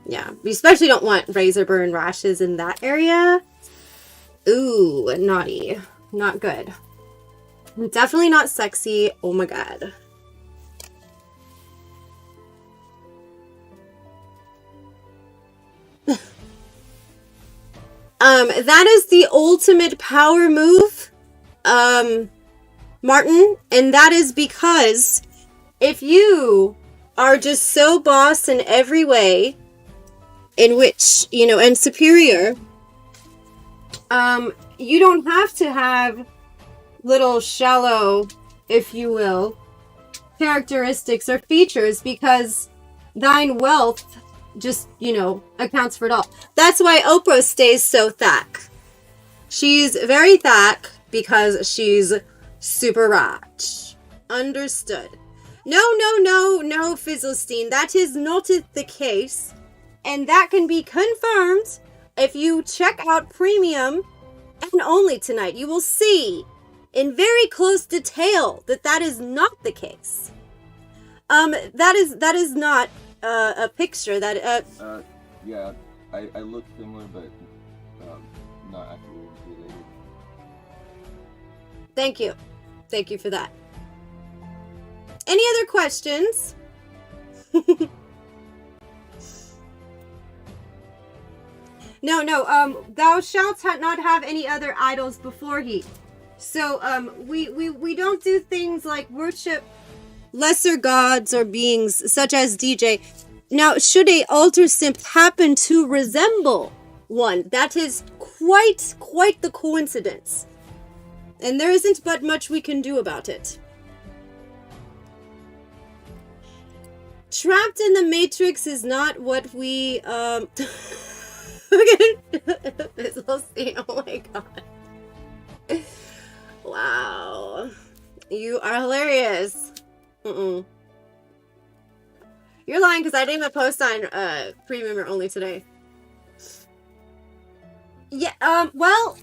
yeah. We especially don't want razor burn rashes in that area. Ooh, naughty. Not good. Definitely not sexy. Oh my god. That is the ultimate power move, Martin, and that is because if you are just so boss in every way, in which, and superior, you don't have to have little shallow, if you will, characteristics or features, because thine wealth just, accounts for it all. That's why Oprah stays so thick. She's very thick because she's super rich. Understood. No, Fizzlestein. That is not the case. And that can be confirmed if you check out Premium and only tonight. You will see in very close detail that is not the case. That is not a picture that yeah, I look similar, but not actually related. Thank you for that. Any other questions? No, thou shalt not have any other idols before he. So, we don't do things like worship lesser gods or beings such as DJ. Now, should a altar simp happen to resemble one, that is quite the coincidence. And there isn't but much we can do about it. Trapped in the Matrix is not what we, oh my god. Wow. You are hilarious. You're lying, because I didn't even post on Premium or only today. Yeah, well,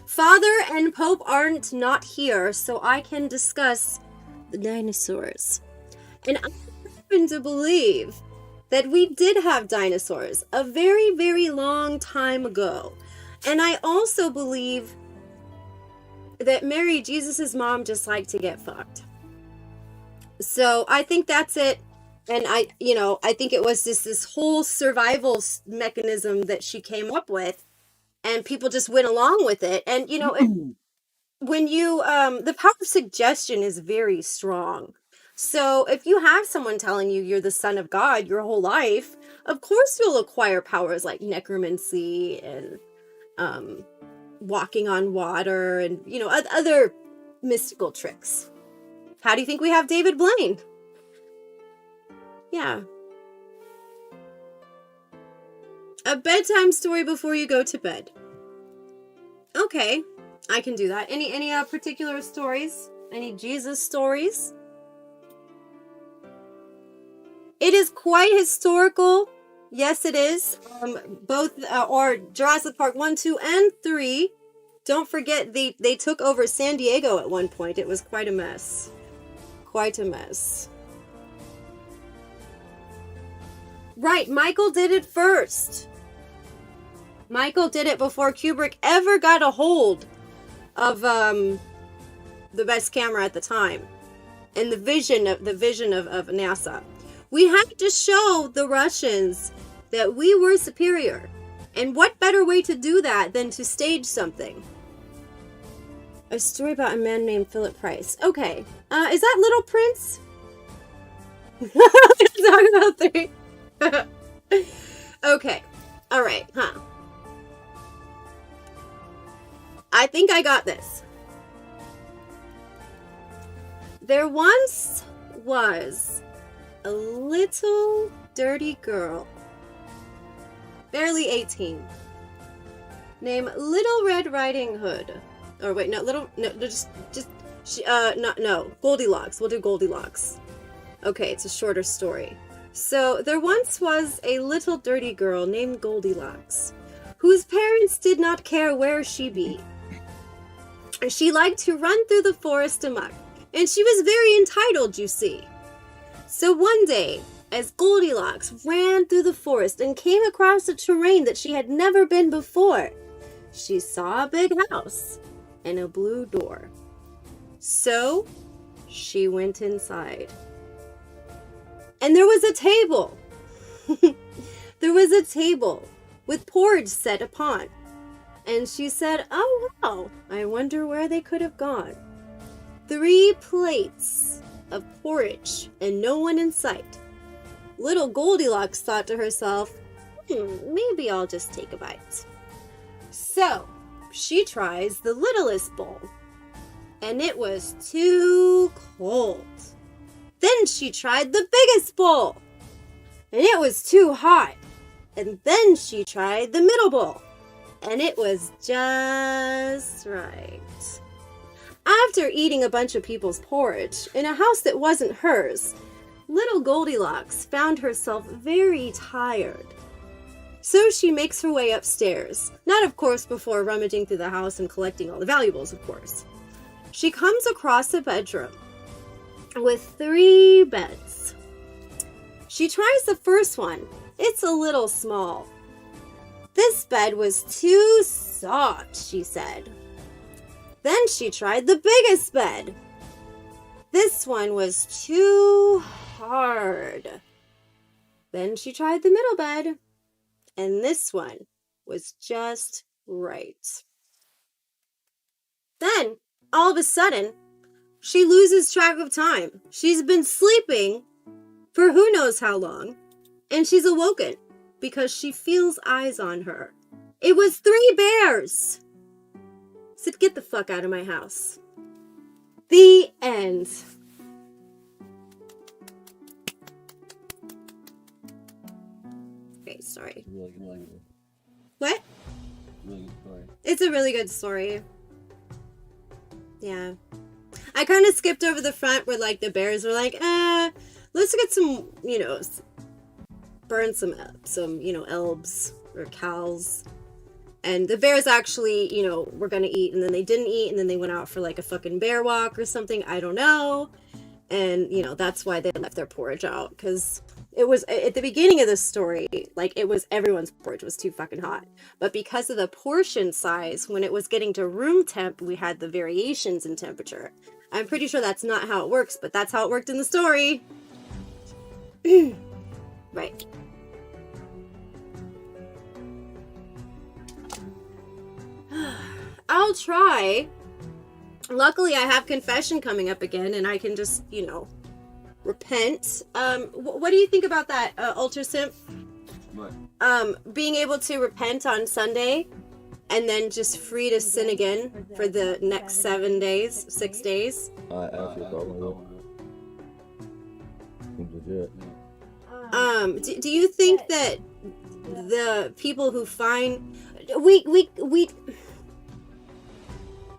Father and Pope aren't not here, so I can discuss the dinosaurs. And I happen to believe that we did have dinosaurs a very, very long time ago. And I also believe that Mary, Jesus' mom, just liked to get fucked. So I think that's it. And I think it was just this whole survival mechanism that she came up with, and people just went along with it. And, when you, the power of suggestion is very strong. So if you have someone telling you you're the son of God your whole life, of course you'll acquire powers like necromancy and, walking on water and, other mystical tricks. How do you think we have David Blaine? Yeah. A bedtime story before you go to bed. Okay, I can do that. Any particular stories? Any Jesus stories? It is quite historical. Yes, it is. Both, or Jurassic Park 1, 2, and 3. Don't forget, they took over San Diego at one point. It was quite a mess. Quite a mess. Right, Michael did it first. Michael did it before Kubrick ever got a hold of the best camera at the time and the vision of NASA. We had to show the Russians that we were superior. And what better way to do that than to stage something? A story about a man named Philip Price. Okay. Is that Little Prince? Talk about 3. Okay. Alright, huh. I think I got this. There once was a little dirty girl, barely 18, named Little Red Riding Hood. Or wait, Goldilocks. We'll do Goldilocks. Okay, it's a shorter story. So, there once was a little dirty girl named Goldilocks, whose parents did not care where she be. She liked to run through the forest amok, and she was very entitled, you see. So one day, as Goldilocks ran through the forest and came across a terrain that she had never been before, she saw a big house and a blue door. So, she went inside. And there was a table. There was a table with porridge set upon. And she said, "Oh, wow, I wonder where they could have gone." 3 plates of porridge and no one in sight. Little Goldilocks thought to herself, maybe I'll just take a bite. So, she tries the littlest bowl, and it was too cold. Then she tried the biggest bowl, and it was too hot. And then she tried the middle bowl, and it was just right. After eating a bunch of people's porridge in a house that wasn't hers, little Goldilocks found herself very tired. So she makes her way upstairs, not of course before rummaging through the house and collecting all the valuables, of course. She comes across a bedroom with 3 beds. She tries the first one. It's a little small. This bed was too soft, she said. Then she tried the biggest bed. This one was too hard. Then she tried the middle bed, and this one was just right. Then, all of a sudden, she loses track of time. She's been sleeping for who knows how long, and she's awoken because she feels eyes on her. It was 3 bears. Said, get the fuck out of my house. The end. Okay, sorry. Really good. What? Really good story. It's a really good story. Yeah. I kind of skipped over the front where, like, the bears were like, let's get some, burn some, elves or cows. And the bears actually, were going to eat, and then they didn't eat, and then they went out for, like, a fucking bear walk or something. I don't know. And, that's why they left their porridge out, because it was, at the beginning of the story, like, it was everyone's porridge was too fucking hot. But because of the portion size, when it was getting to room temp, we had the variations in temperature. I'm pretty sure that's not how it works, but that's how it worked in the story. Right. I'll try. Luckily, I have confession coming up again, and I can just, repent. What do you think about that, Ultra Simp? What? Being able to repent on Sunday, and then just free to sin again for the next 6 days. I don't see a problem with it. Seems legit. Do you think that the people who find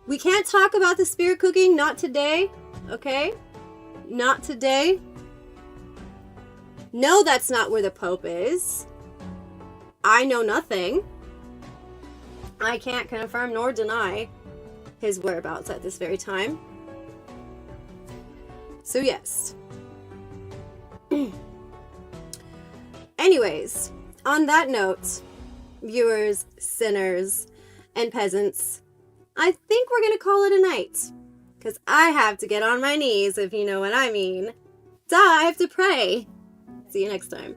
we can't talk about the spirit cooking, not today, okay? Not today. No, that's not where the Pope is. I know nothing. I can't confirm nor deny his whereabouts at this very time. So yes. Anyways, on that note, viewers, sinners, and peasants, I think we're gonna call it a night. Because I have to get on my knees, if you know what I mean. Duh, I have to pray. See you next time.